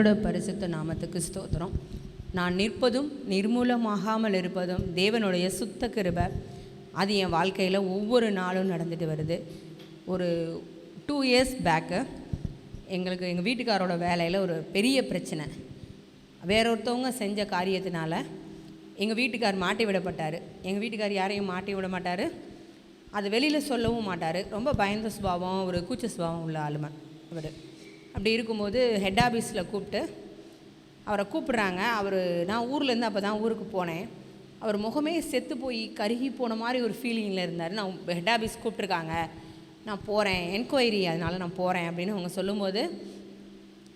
கர்த்தரோட பரிசுத்த நாமத்துக்கு ஸ்தோத்திரம். நான் நிற்பதும் நிர்மூலமாகாமல் இருப்பதும் தேவனுடைய சுத்த கிருபை. அது என் வாழ்க்கையில் ஒவ்வொரு நாளும் நடந்துட்டு வருது. ஒரு 2 இயர்ஸ் பேக்கு எங்கள் வீட்டுக்காரோட வேலையில் ஒரு பெரிய பிரச்சனை. வேறொருத்தவங்க செஞ்ச காரியத்தினால எங்கள் வீட்டுக்கார் மாட்டி விடப்பட்டார். எங்கள் வீட்டுக்கார் யாரையும் மாட்டி விட மாட்டார், அது வெளியில் சொல்லவும் மாட்டார். ரொம்ப பயந்த சுபாவம், ஒரு கூச்ச சுபாவம் உள்ள ஆளுமை அவர். அப்படி இருக்கும்போது ஹெட் ஆஃபீஸில் கூப்பிட்டு அவரை கூப்பிட்றாங்க. நான் ஊர்லேருந்து அப்போ தான் ஊருக்கு போனேன். அவர் முகமே செத்து போய் கருகி போன மாதிரி ஒரு ஃபீலிங்கில் இருந்தார். நான் ஹெட் ஆஃபீஸ் கூப்பிட்ருக்காங்க, நான் போகிறேன், என்கொயரி, அதனால் நான் போகிறேன் அப்படின்னு அவங்க சொல்லும்போது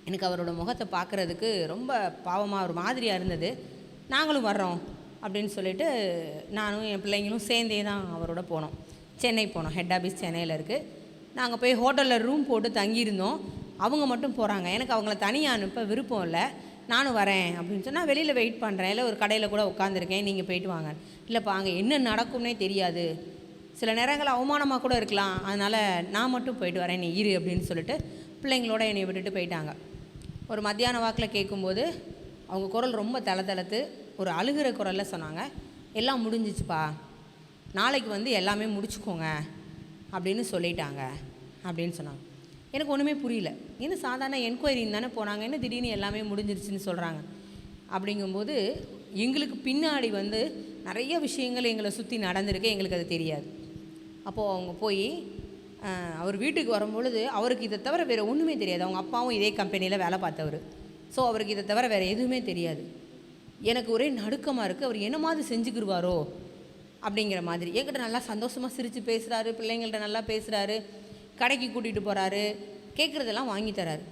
எனக்கு அவரோட முகத்தை பார்க்குறதுக்கு ரொம்ப பாவமாக ஒரு மாதிரியாக இருந்தது. நாங்களும் வர்றோம் அப்படின்னு சொல்லிட்டு நானும் என் பிள்ளைங்களும் சேர்ந்தே தான் அவரோட போனோம். சென்னை போனோம். ஹெட் ஆஃபீஸ் சென்னையில் இருக்குது. நாங்கள் போய் ஹோட்டலில் ரூம் போட்டு தங்கியிருந்தோம். அவங்க மட்டும் போகிறாங்க. எனக்கு அவங்கள தனியாக அனுப்ப விருப்பம் இல்லை. நானும் வரேன் அப்படின்னு சொன்னால் வெளியில் வெயிட் பண்ணுறேன், இல்லை ஒரு கடையில் கூட உட்காந்துருக்கேன், நீங்கள் போயிட்டு வாங்க. இல்லைப்பா, அங்கே என்ன நடக்கும்னே தெரியாது, சில நேரங்கள் அவமானமாக கூட இருக்கலாம், அதனால் நான் மட்டும் போயிட்டு வரேன், நீ இரு அப்படின்னு சொல்லிட்டு பிள்ளைங்களோட என்னை விட்டுட்டு போயிட்டாங்க. ஒரு மத்தியான வாக்கில் கேட்கும்போது அவங்க குரல் ரொம்ப தளத்து ஒரு அழுகிற குரலில் சொன்னாங்க, எல்லாம் முடிஞ்சிச்சுப்பா, நாளைக்கு வந்து எல்லாமே முடிச்சுக்கோங்க அப்படின்னு சொல்லிட்டாங்க அப்படின்னு சொன்னாங்க. எனக்கு ஒன்றுமே புரியல. இன்னும் சாதாரண என்கொயரின்னு தானே போனாங்க, என்ன திடீர்னு எல்லாமே முடிஞ்சிருச்சுன்னு சொல்கிறாங்க. அப்படிங்கும்போது எங்களுக்கு பின்னாடி வந்து நிறைய விஷயங்கள் எங்களை சுற்றி நடந்திருக்கு, எங்களுக்கு அது தெரியாது. அப்போது அவங்க போய் அவர் வீட்டுக்கு வரும்பொழுது அவருக்கு இதை தவிர வேறு ஒன்றுமே தெரியாது. அவங்க அப்பாவும் இதே கம்பெனியில் வேலை பார்த்தவர். ஸோ அவருக்கு இதை தவிர வேறு எதுவுமே தெரியாது. எனக்கு ஒரே நடுக்கமாக இருக்குது, அவர் என்ன மாதிரி செஞ்சுக்கிடுவாரோ அப்படிங்கிற மாதிரி. என்கிட்ட நல்லா சந்தோஷமாக சிரித்து பேசுகிறாரு, பிள்ளைங்கள்ட்ட நல்லா பேசுகிறாரு, கடைக்கு கூட்டிகிட்டு போகிறாரு, கேட்குறதெல்லாம் வாங்கி தராரு.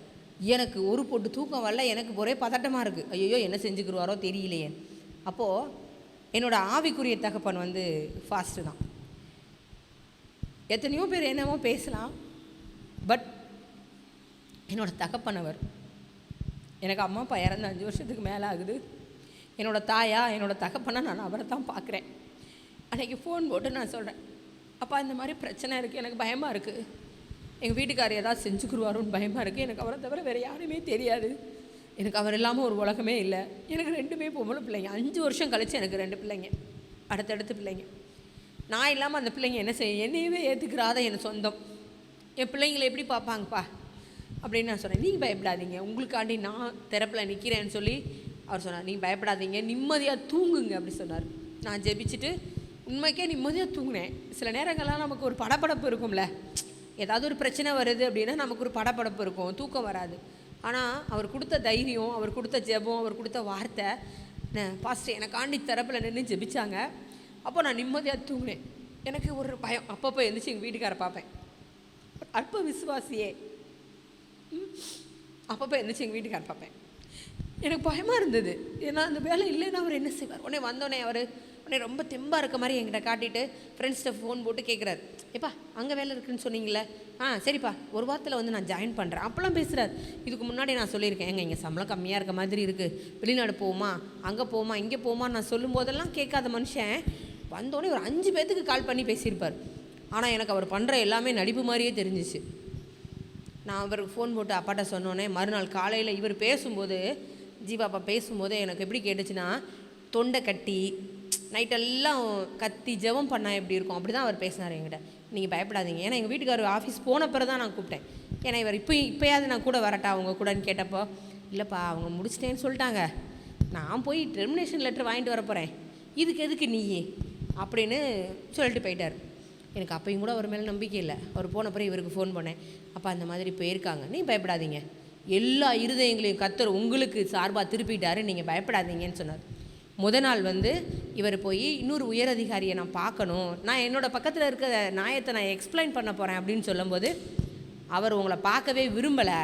எனக்கு ஒரு பொட்டு தூக்கம் வரல, எனக்கு ஒரே பதட்டமாக இருக்குது, ஐயோ என்ன செஞ்சுக்கிடுவாரோ தெரியலையே. அப்போது என்னோடய ஆவிக்குரிய தகப்பன் வந்து ஃபாஸ்ட்டு தான். எத்தனையோ பேர் என்னமோ பேசலாம், பட் என்னோடய தகப்பனவர். எனக்கு அம்மா அப்பா இறந்து 5 வருஷத்துக்கு மேலே ஆகுது. என்னோடய தாயா என்னோடய தகப்பனா நான் அவரை தான் பார்க்குறேன். அன்றைக்கி ஃபோன் போட்டு நான் சொல்கிறேன், அப்பா இந்த மாதிரி பிரச்சனை இருக்குது, எனக்கு பயமாக இருக்குது, எங்கள் வீட்டுக்காரர் ஏதாவது செஞ்சுக்குருவாரோன்னு பயமாக இருக்குது, எனக்கு அவரை தவிர வேறு யாருமே தெரியாது, எனக்கு அவர் இல்லாமல் ஒரு உலகமே இல்லை, எனக்கு 2 பொம்பளை பிள்ளைங்க, 5 வருஷம் கழித்து எனக்கு 2 பிள்ளைங்க, அடுத்தடுத்து பிள்ளைங்க. நான் இல்லாமல் அந்த பிள்ளைங்க என்ன செய்ய, என்னையவே ஏற்றுக்கிறாத என் சொந்தம், என் பிள்ளைங்களை எப்படி பார்ப்பாங்கப்பா அப்படின்னு நான் சொன்னேன். நீங்கள் பயப்படாதீங்க, உங்களுக்காண்டி நான் திறப்பில் நிற்கிறேன்னு சொல்லி அவர் சொன்னார். நீங்கள் பயப்படாதீங்க, நிம்மதியாக தூங்குங்க அப்படி சொன்னார். நான் ஜெபிச்சுட்டு உண்மைக்கே நிம்மதியாக தூங்கினேன். சில நேரங்கள்லாம் நமக்கு ஒரு படப்படப்பு இருக்கும்ல, ஏதாவது ஒரு பிரச்சனை வருது அப்படின்னா நமக்கு ஒரு படப்படப்பு இருக்கும், தூக்கம் வராது. ஆனால் அவர் கொடுத்த தைரியம், அவர் கொடுத்த ஜெபம், அவர் கொடுத்த வார்த்தை, பாஸ்டர் எனக்காண்டி தரப்பில் நின்று ஜெபிச்சாங்க. அப்போ நான் நிம்மதியாக தூங்கினேன். எனக்கு ஒரு பயம், அப்பப்போ எழுந்திரிச்சு எங்கள் வீட்டுக்காரை பார்ப்பேன், அற்ப விசுவாசியே, அப்பப்போ எழுந்திரிச்சு எங்கள் வீட்டுக்காரை பார்ப்பேன். எனக்கு பயமாக இருந்தது, ஏன்னா அந்த வேலை இல்லைன்னா அவர் என்ன செய்வார். உடனே வந்தோடனே அவர் உடனே ரொம்ப தெம்பாக இருக்க மாதிரி என்கிட்ட காட்டிட்டு ஃப்ரெண்ட்ஸ்கிட்ட ஃபோன் போட்டு கேட்குறாரு, எப்பா அங்கே வேலை இருக்குதுன்னு சொன்னீங்களே, சரிப்பா ஒரு வாரத்தில் வந்து நான் ஜாயின் பண்ணுறேன் அப்போலாம் பேசுகிறார். இதுக்கு முன்னாடி நான் சொல்லியிருக்கேன், இங்கே சம்பளம் கம்மியாக இருக்க மாதிரி இருக்குது, வெளிநாடு போமா, அங்கே போமா, இங்கே போமா நான் சொல்லும் போதெல்லாம் கேட்காத மனுஷன் வந்தோடனே ஒரு 5 பேர்த்துக்கு கால் பண்ணி பேசியிருப்பார். ஆனால் எனக்கு அவர் பண்ணுற எல்லாமே நடிப்பு மாதிரியே தெரிஞ்சிச்சு. நான் அவருக்கு ஃபோன் போட்டு அப்பாட்ட சொன்னோன்னே மறுநாள் காலையில் இவர் பேசும்போது, ஜீவாப்பா பேசும்போது எனக்கு எப்படி கேட்டுச்சுன்னா, தொண்டை கட்டி நைட்டெல்லாம் கத்தி ஜெபம் பண்ணால் எப்படி இருக்கும் அப்படி தான் அவர் பேசினார் என்கிட்ட. நீங்கள் பயப்படாதீங்க, ஏன்னா எங்கள் வீட்டுக்காரர் ஆஃபீஸ் போன பிறகு தான் நான் கூப்பிட்டேன், ஏன்னா இவர் இப்போயாவது நான் கூட வரட்டா அவங்க கூடன்னு கேட்டப்போ, இல்லைப்பா அவங்க முடிச்சிட்டேன்னு சொல்லிட்டாங்க, நான் போய் டெர்மினேஷன் லெட்டர் வாங்கிட்டு வர போகிறேன், இதுக்கு எதுக்கு நீயே அப்படின்னு சொல்லிட்டு போயிட்டார். எனக்கு அப்பையும் கூட அவர் மேலே நம்பிக்கை இல்லை. அவர் போன பிறகு இவருக்கு ஃபோன் பண்ணேன், அப்பா இந்த மாதிரி போயிருக்காங்க, நீங்கள் பயப்படாதீங்க, எல்லா இருதயங்களையும் கர்த்தர் உங்களுக்கு சார்பாக திருப்பிட்டாரு, நீங்கள் பயப்படாதீங்கன்னு சொன்னார். நாள் வந்து இவர் போய் இன்னொரு உயரதிகாரியை நான் பார்க்கணும், நான் என்னோடய பக்கத்தில் இருக்கிற நியாயத்தை நான் எக்ஸ்பிளைன் பண்ண போகிறேன் அப்படின்னு சொல்லும்போது, அவர் உங்களை பார்க்கவே விரும்பலை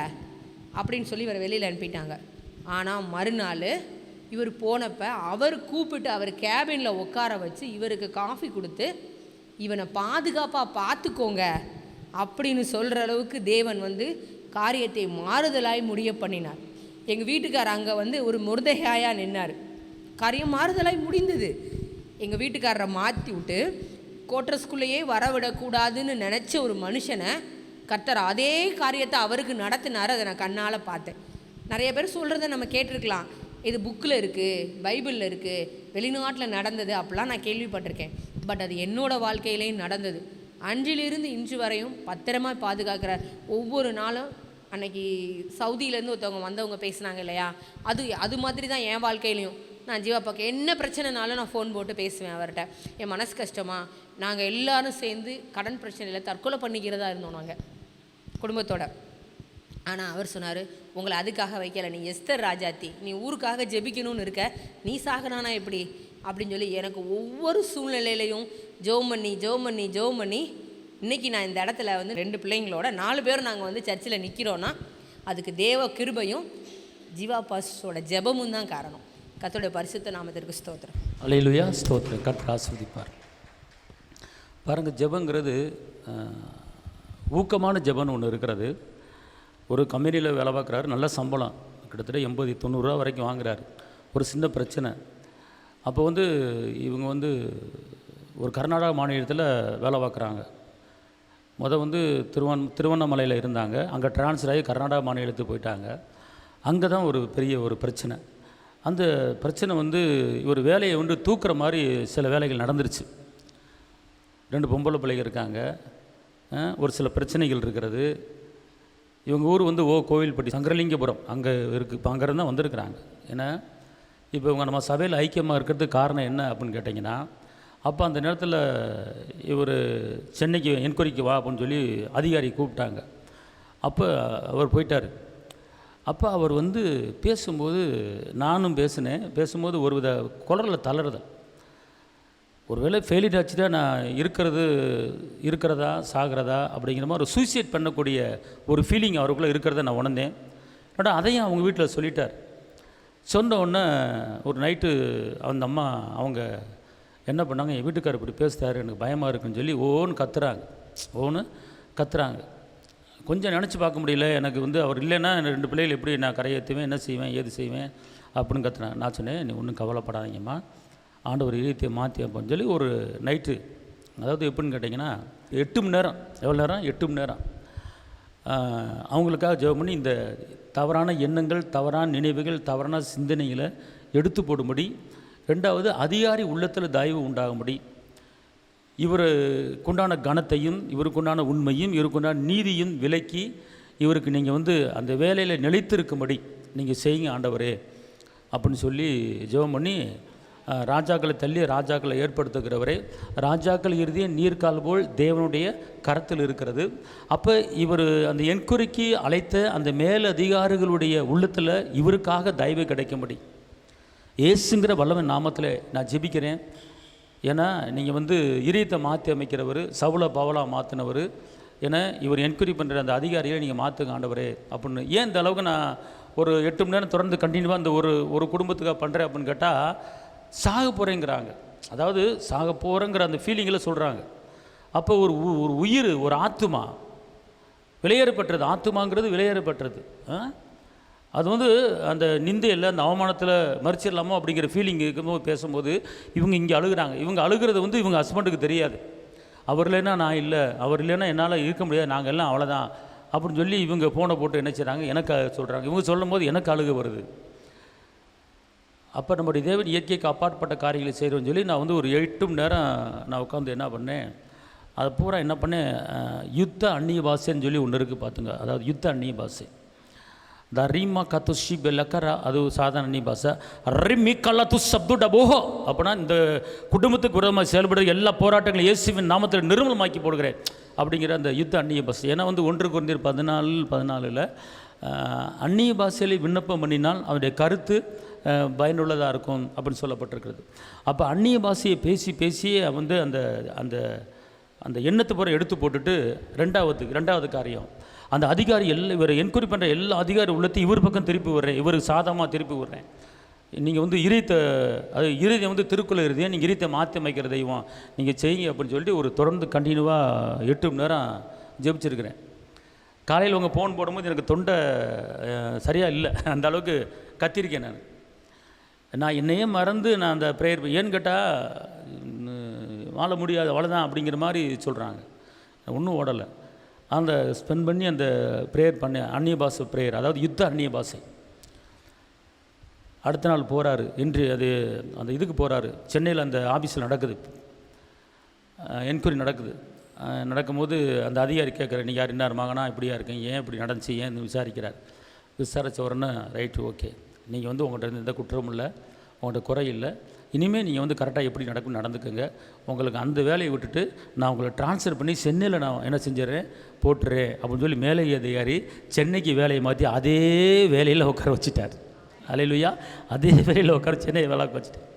அப்படின்னு சொல்லி இவர் வெளியில் அனுப்பிட்டாங்க. ஆனால் மறுநாள் இவர் போனப்போ அவர் கூப்பிட்டு அவர் கேபினில் உட்கார வச்சு இவருக்கு காஃபி கொடுத்து, இவனை பாதுகாப்பாக பார்த்துக்கோங்க அப்படின்னு சொல்கிற அளவுக்கு தேவன் வந்து காரியத்தை மாறுதலாய் முடிய பண்ணினார். எங்கள் வீட்டுக்கார் அங்கே வந்து ஒரு முருதையாயாக நின்னார். காரியம் மாறுதலாய் முடிந்தது. எங்கள் வீட்டுக்காரரை மாற்றி விட்டு கோட்ரஸ்குள்ளேயே வரவிடக்கூடாதுன்னு நினச்ச ஒரு மனுஷனை கர்த்தர் அதே காரியத்தை அவருக்கு நடத்தினார். அதை நான் கண்ணால் பார்த்தேன். நிறைய பேர் சொல்கிறத நம்ம கேட்டிருக்கலாம், இது புக்கில் இருக்குது, பைபிளில் இருக்குது, வெளிநாட்டில் நடந்தது அப்படிலாம் நான் கேள்விப்பட்டிருக்கேன். பட் அது என்னோடய வாழ்க்கையிலையும் நடந்தது. அன்றிலிருந்து இன்று வரையும் பத்திரமாக பாதுகாக்கிற ஒவ்வொரு நாளும். அன்றைக்கி சவுதியிலேருந்து ஒருத்தவங்க வந்தவங்க பேசினாங்க இல்லையா, அது மாதிரி தான் என் வாழ்க்கையிலையும். நான் ஜீவாப்பாக்கு என்ன பிரச்சனைனாலும் நான் ஃபோன் போட்டு பேசுவேன் அவர்கிட்ட. என் மனசு கஷ்டமாக நாங்கள் எல்லோரும் சேர்ந்து கடன் பிரச்சனையில் தற்கொலை பண்ணிக்கிறதா இருந்தோம் நாங்கள் குடும்பத்தோட. ஆனால் அவர் சொன்னார், உங்களை அதுக்காக வைக்கலை, நீ எஸ்தர் ராஜாத்தி, நீ ஊருக்காக ஜெபிக்கணும்னு இருக்க, நீ சாகனானா எப்படி அப்படின்னு சொல்லி எனக்கு ஒவ்வொரு சூழ்நிலையிலையும் ஜெபம் பண்ணி இன்றைக்கி நான் இந்த இடத்துல 2 பிள்ளைங்களோட 4 பேரும் நாங்கள் சர்ச்சில் நிற்கிறோன்னா அதுக்கு தேவ கிருபையும் ஜீவா பாஸ்டரோட ஜெபமும் தான் காரணம். கர்த்தருடைய பரிசுத்த நாமத்திற்கு ஸ்தோத்திரம். அல்லேலூயா, ஸ்தோத்திரம். கர்த்தர் ஆசீர்வதிப்பார். பாருங்கள், ஜெபங்கிறது ஊக்கமான ஜெபம்னு ஒன்று இருக்கிறது. ஒரு கம்பெனியில் வேலை பார்க்குறாரு, நல்ல சம்பளம், கிட்டத்தட்ட 80-90 ரூபா வரைக்கும் வாங்குறாரு. ஒரு சின்ன பிரச்சனை. அப்போ இவங்க ஒரு கர்நாடகா மாநிலத்தில் வேலை பார்க்குறாங்க. திருவண்ணாமலையில் இருந்தாங்க. அங்கே ட்ரான்ஸ்ஃபர் ஆகி கர்நாடகா மாநிலத்துக்கு போயிட்டாங்க. அங்கே தான் ஒரு பெரிய பிரச்சனை. அந்த பிரச்சனை இவர் வேலையை தூக்குற மாதிரி சில வேலைகள் நடந்துருச்சு. 2 பொம்பளை பிள்ளைங்க இருக்காங்க. ஒரு சில பிரச்சனைகள் இருக்கிறது. இவங்க ஊர் கோவில்பட்டி சங்கரலிங்கபுரம் அங்கே இருக்குது. இப்போ அங்கேருந்து தான் வந்திருக்கிறாங்க. ஏன்னா இப்போ இவங்க நம்ம சபையில் ஐக்கியமாக இருக்கிறதுக்கு காரணம் என்ன அப்படின்னு கேட்டிங்கன்னா, அப்போ அந்த நேரத்தில் இவர் சென்னைக்கு என்கொயரிக்கு வா அப்படின்னு சொல்லி அதிகாரி கூப்பிட்டாங்க. அப்போ அவர் போயிட்டார். அப்போ அவர் பேசும்போது நானும் பேசும்போது ஒரு வித குரலில் தளருதல். ஒருவேளை ஃபெயிலியர் ஆச்சு தான் நான் இருக்கிறதா சாகிறதா அப்படிங்கிற மாதிரி ஒரு சூசைட் பண்ணக்கூடிய ஒரு ஃபீலிங் அவருக்குள்ளே இருக்கிறத நான் உணர்ந்தேன். ஆனால் அதையும் அவங்க வீட்டில் சொல்லிட்டார். சொன்ன உடனே ஒரு நைட்டு அந்த அம்மா அவங்க என்ன பண்ணாங்க, என் வீட்டுக்காரர் இப்படி பேசுகிறாரு, எனக்கு பயமாக இருக்குன்னு சொல்லி ஓன்னு கத்துறாங்க. கொஞ்சம் நினச்சி பார்க்க முடியல எனக்கு. அவர் இல்லைன்னா 2 பிள்ளைகள் எப்படி நான் கரையேற்றுவேன், என்ன செய்வேன், ஏது செய்வேன் அப்படின்னு கத்துறாங்க. நான் சொன்னேன், நீ ஒன்றும் கவலைப்படாதீங்கம்மா, ஆண்டவர் இதயத்தை மாற்றி அப்படின்னு சொல்லி ஒரு நைட்டு, அதாவது எப்படின்னு கேட்டிங்கன்னா 8 மணி நேரம், எவ்வளோ நேரம், 8 மணி நேரம் அவங்களுக்காக ஜெபம் பண்ணி இந்த தவறான எண்ணங்கள், தவறான நினைவுகள், தவறான சிந்தனைகளை எடுத்து போடும்படி, 2வது அதிகாரி உள்ளத்தில் தயவு உண்டாகும்படி, இவருக்குண்டான கனத்தையும் இவருக்குண்டான உண்மையும் இவருக்குண்டான நீதியும் விலக்கி இவருக்கு நீங்கள் அந்த வேலையில் நிலைத்திருக்கும்படி நீங்கள் செய்யுங்க ஆண்டவரே அப்படின்னு சொல்லி ஜெபம் பண்ணி, ராஜாக்களை தள்ளி ராஜாக்களை ஏற்படுத்துகிறவரே, ராஜாக்கள் இறுதிய நீர்கால் போல் தேவனுடைய கரத்தில் இருக்கிறது. அப்போ இவர் அந்த என்கொயரிக்கு அழைத்த அந்த மேல் அதிகாரிகளுடைய உள்ளத்தில் இவருக்காக தயவு கிடைக்கும்படி இயேசுங்கிற வல்லவன் நாமத்தில் நான் ஜெபிக்கிறேன். ஏன்னா நீங்கள் இதயத்தை மாற்றி அமைக்கிறவர், சவுல பவுலா மாற்றினவர். ஏன்னா இவர் என்கொயரி பண்ணுற அந்த அதிகாரியை நீங்கள் மாற்றுங்க ஆண்டவரே அப்படின்னு. ஏன் இந்த அளவுக்கு நான் ஒரு 8 மணி நேரம் தொடர்ந்து கண்டினியூவாக அந்த ஒரு குடும்பத்துக்காக பண்ணுறேன் அப்படின்னு கேட்டால், சாக போகிறேங்கிறாங்க. அதாவது சாக போகிறேங்கிற அந்த ஃபீலிங்கில் சொல்கிறாங்க. அப்போ ஒரு உயிர், ஒரு ஆத்துமா விலையேறப்பட்டது. ஆத்துமாங்கிறது விலையேறப்பட்டது. அது அந்த நிந்தையில், அந்த அவமானத்தில் மறிச்சிடலாமோ அப்படிங்கிற ஃபீலிங் இருக்கும்போது பேசும்போது இவங்க இங்கே அழுகிறாங்க. இவங்க அழுகிறது இவங்க ஹஸ்பண்டுக்கு தெரியாது. அவர் இல்லைன்னா நான் இல்லை, அவர் இல்லைன்னா என்னால் இருக்க முடியாது, நாங்கள் எல்லாம் அவ்வளோதான் அப்படின்னு சொல்லி இவங்க ஃபோனை போட்டு என்ன செய்கிறாங்க, எனக்கு சொல்கிறாங்க. இவங்க சொல்லும் போது எனக்கு அழுக வருது. அப்போ நம்முடைய தேவன் இயற்கைக்கு அப்பாற்பட்ட காரியங்களை செய்கிறோன்னு சொல்லி நான் ஒரு 8 மணி நேரம் நான் உட்காந்து என்ன பண்ணேன், அதை பூரா என்ன பண்ணேன், யுத்த அந்நிய பாஷைன்னு சொல்லி ஒன்று இருக்குது பார்த்துங்க. அதாவது யுத்த அந்நிய பாஷை. த ரீமா கத்து ஷீப் லக்கரா, அது சாதாரண அந்நிய பாஷை. ரிமி கல்லா து சப்து டபோஹோ அப்படின்னா இந்த குடும்பத்துக்கு விரோதமாக செயல்படுற எல்லா போராட்டங்களும் இயேசுவின் நாமத்தில் நிர்மூலமாக்கி போடுகிறேன் அப்படிங்கிற அந்த யுத்த அந்நிய பாஷை. ஏன்னா 1 கொரிந்தியர் 14:14 அந்நிய பாஷையில் விண்ணப்பம் பண்ணினால் அவருடைய கருத்து பயனுள்ளதாக இருக்கும் அப்படின்னு சொல்லப்பட்டிருக்கிறது. அப்போ அந்நிய பாஷையை பேசியே அந்த அந்த அந்த எண்ணத்தை பூரா எடுத்து போட்டுட்டு ரெண்டாவது காரியம், அந்த அதிகாரி இவர் என்கொயரி பண்ணுற எல்லா அதிகாரி உள்ளத்தையும் இவர் பக்கம் திருப்பி விடுறேன், இவர் சாதமாக திருப்பி விடுறேன். நீங்கள் இருதயம் திருக்குள்ள இருதயம், நீங்கள் இருதயத்தை மாற்றி அமைக்கிற தெய்வம், நீங்கள் செய்யுங்க அப்படின்னு சொல்லிட்டு ஒரு தொடர்ந்து கண்டினியூவாக 8 மணி நேரம் ஜெபிச்சிருக்கிறேன். காலையில் உங்கள் ஃபோன் போடும்போது எனக்கு தொண்டை சரியாக இல்லை, அந்த அளவுக்கு கத்திருக்கேன். நான் என்னையே மறந்து நான் அந்த ப்ரேயர், ஏன்னு கேட்டால் வாழ முடியாது அவ்வளோதான் அப்படிங்கிற மாதிரி சொல்கிறாங்க. ஒன்றும் ஓடலை. அந்த ஸ்பெண்ட் பண்ணி அந்த ப்ரேயர் பண்ண அந்நிய பாஷை ப்ரேயர், அதாவது யுத்த அந்நிய பாஷை. அடுத்த நாள் போகிறாரு. இன்று அது அந்த இதுக்கு போகிறாரு, சென்னையில் அந்த ஆஃபீஸில் நடக்குது, என்கொயரி நடக்குது. நடக்கும்போது அந்த அதிகாரி கேட்குறாரு, நீங்கள் யார், இன்னார் மகனா, இப்படியா இருக்கீங்க, ஏன் இப்படி நடந்துச்சு, ஏன் விசாரிக்கிறார். விசாரித்த உடனே ரைட்டு ஓகே, நீங்கள் வந்து உங்கள்கிட்ட எந்த குற்றமும் இல்லை, உங்கள்கிட்ட குறை இல்லை, இனிமேல் நீங்கள் வந்து கரெக்டாக எப்படி நடக்கும் நடந்துக்குங்க, உங்களுக்கு அந்த வேலையை விட்டுட்டு நான் உங்களை ட்ரான்ஸ்ஃபர் பண்ணி சென்னையில் நான் என்ன செஞ்சிடறேன் போட்டுறேன் அப்படின்னு சொல்லி மேலே அதிகாரி சென்னைக்கு வேலையை மாற்றி அதே வேலையில் உட்கார வச்சுட்டார். அல்லேலூயா. அதே வேலையில் உட்கார சென்னை வேலை வச்சுட்டேன்.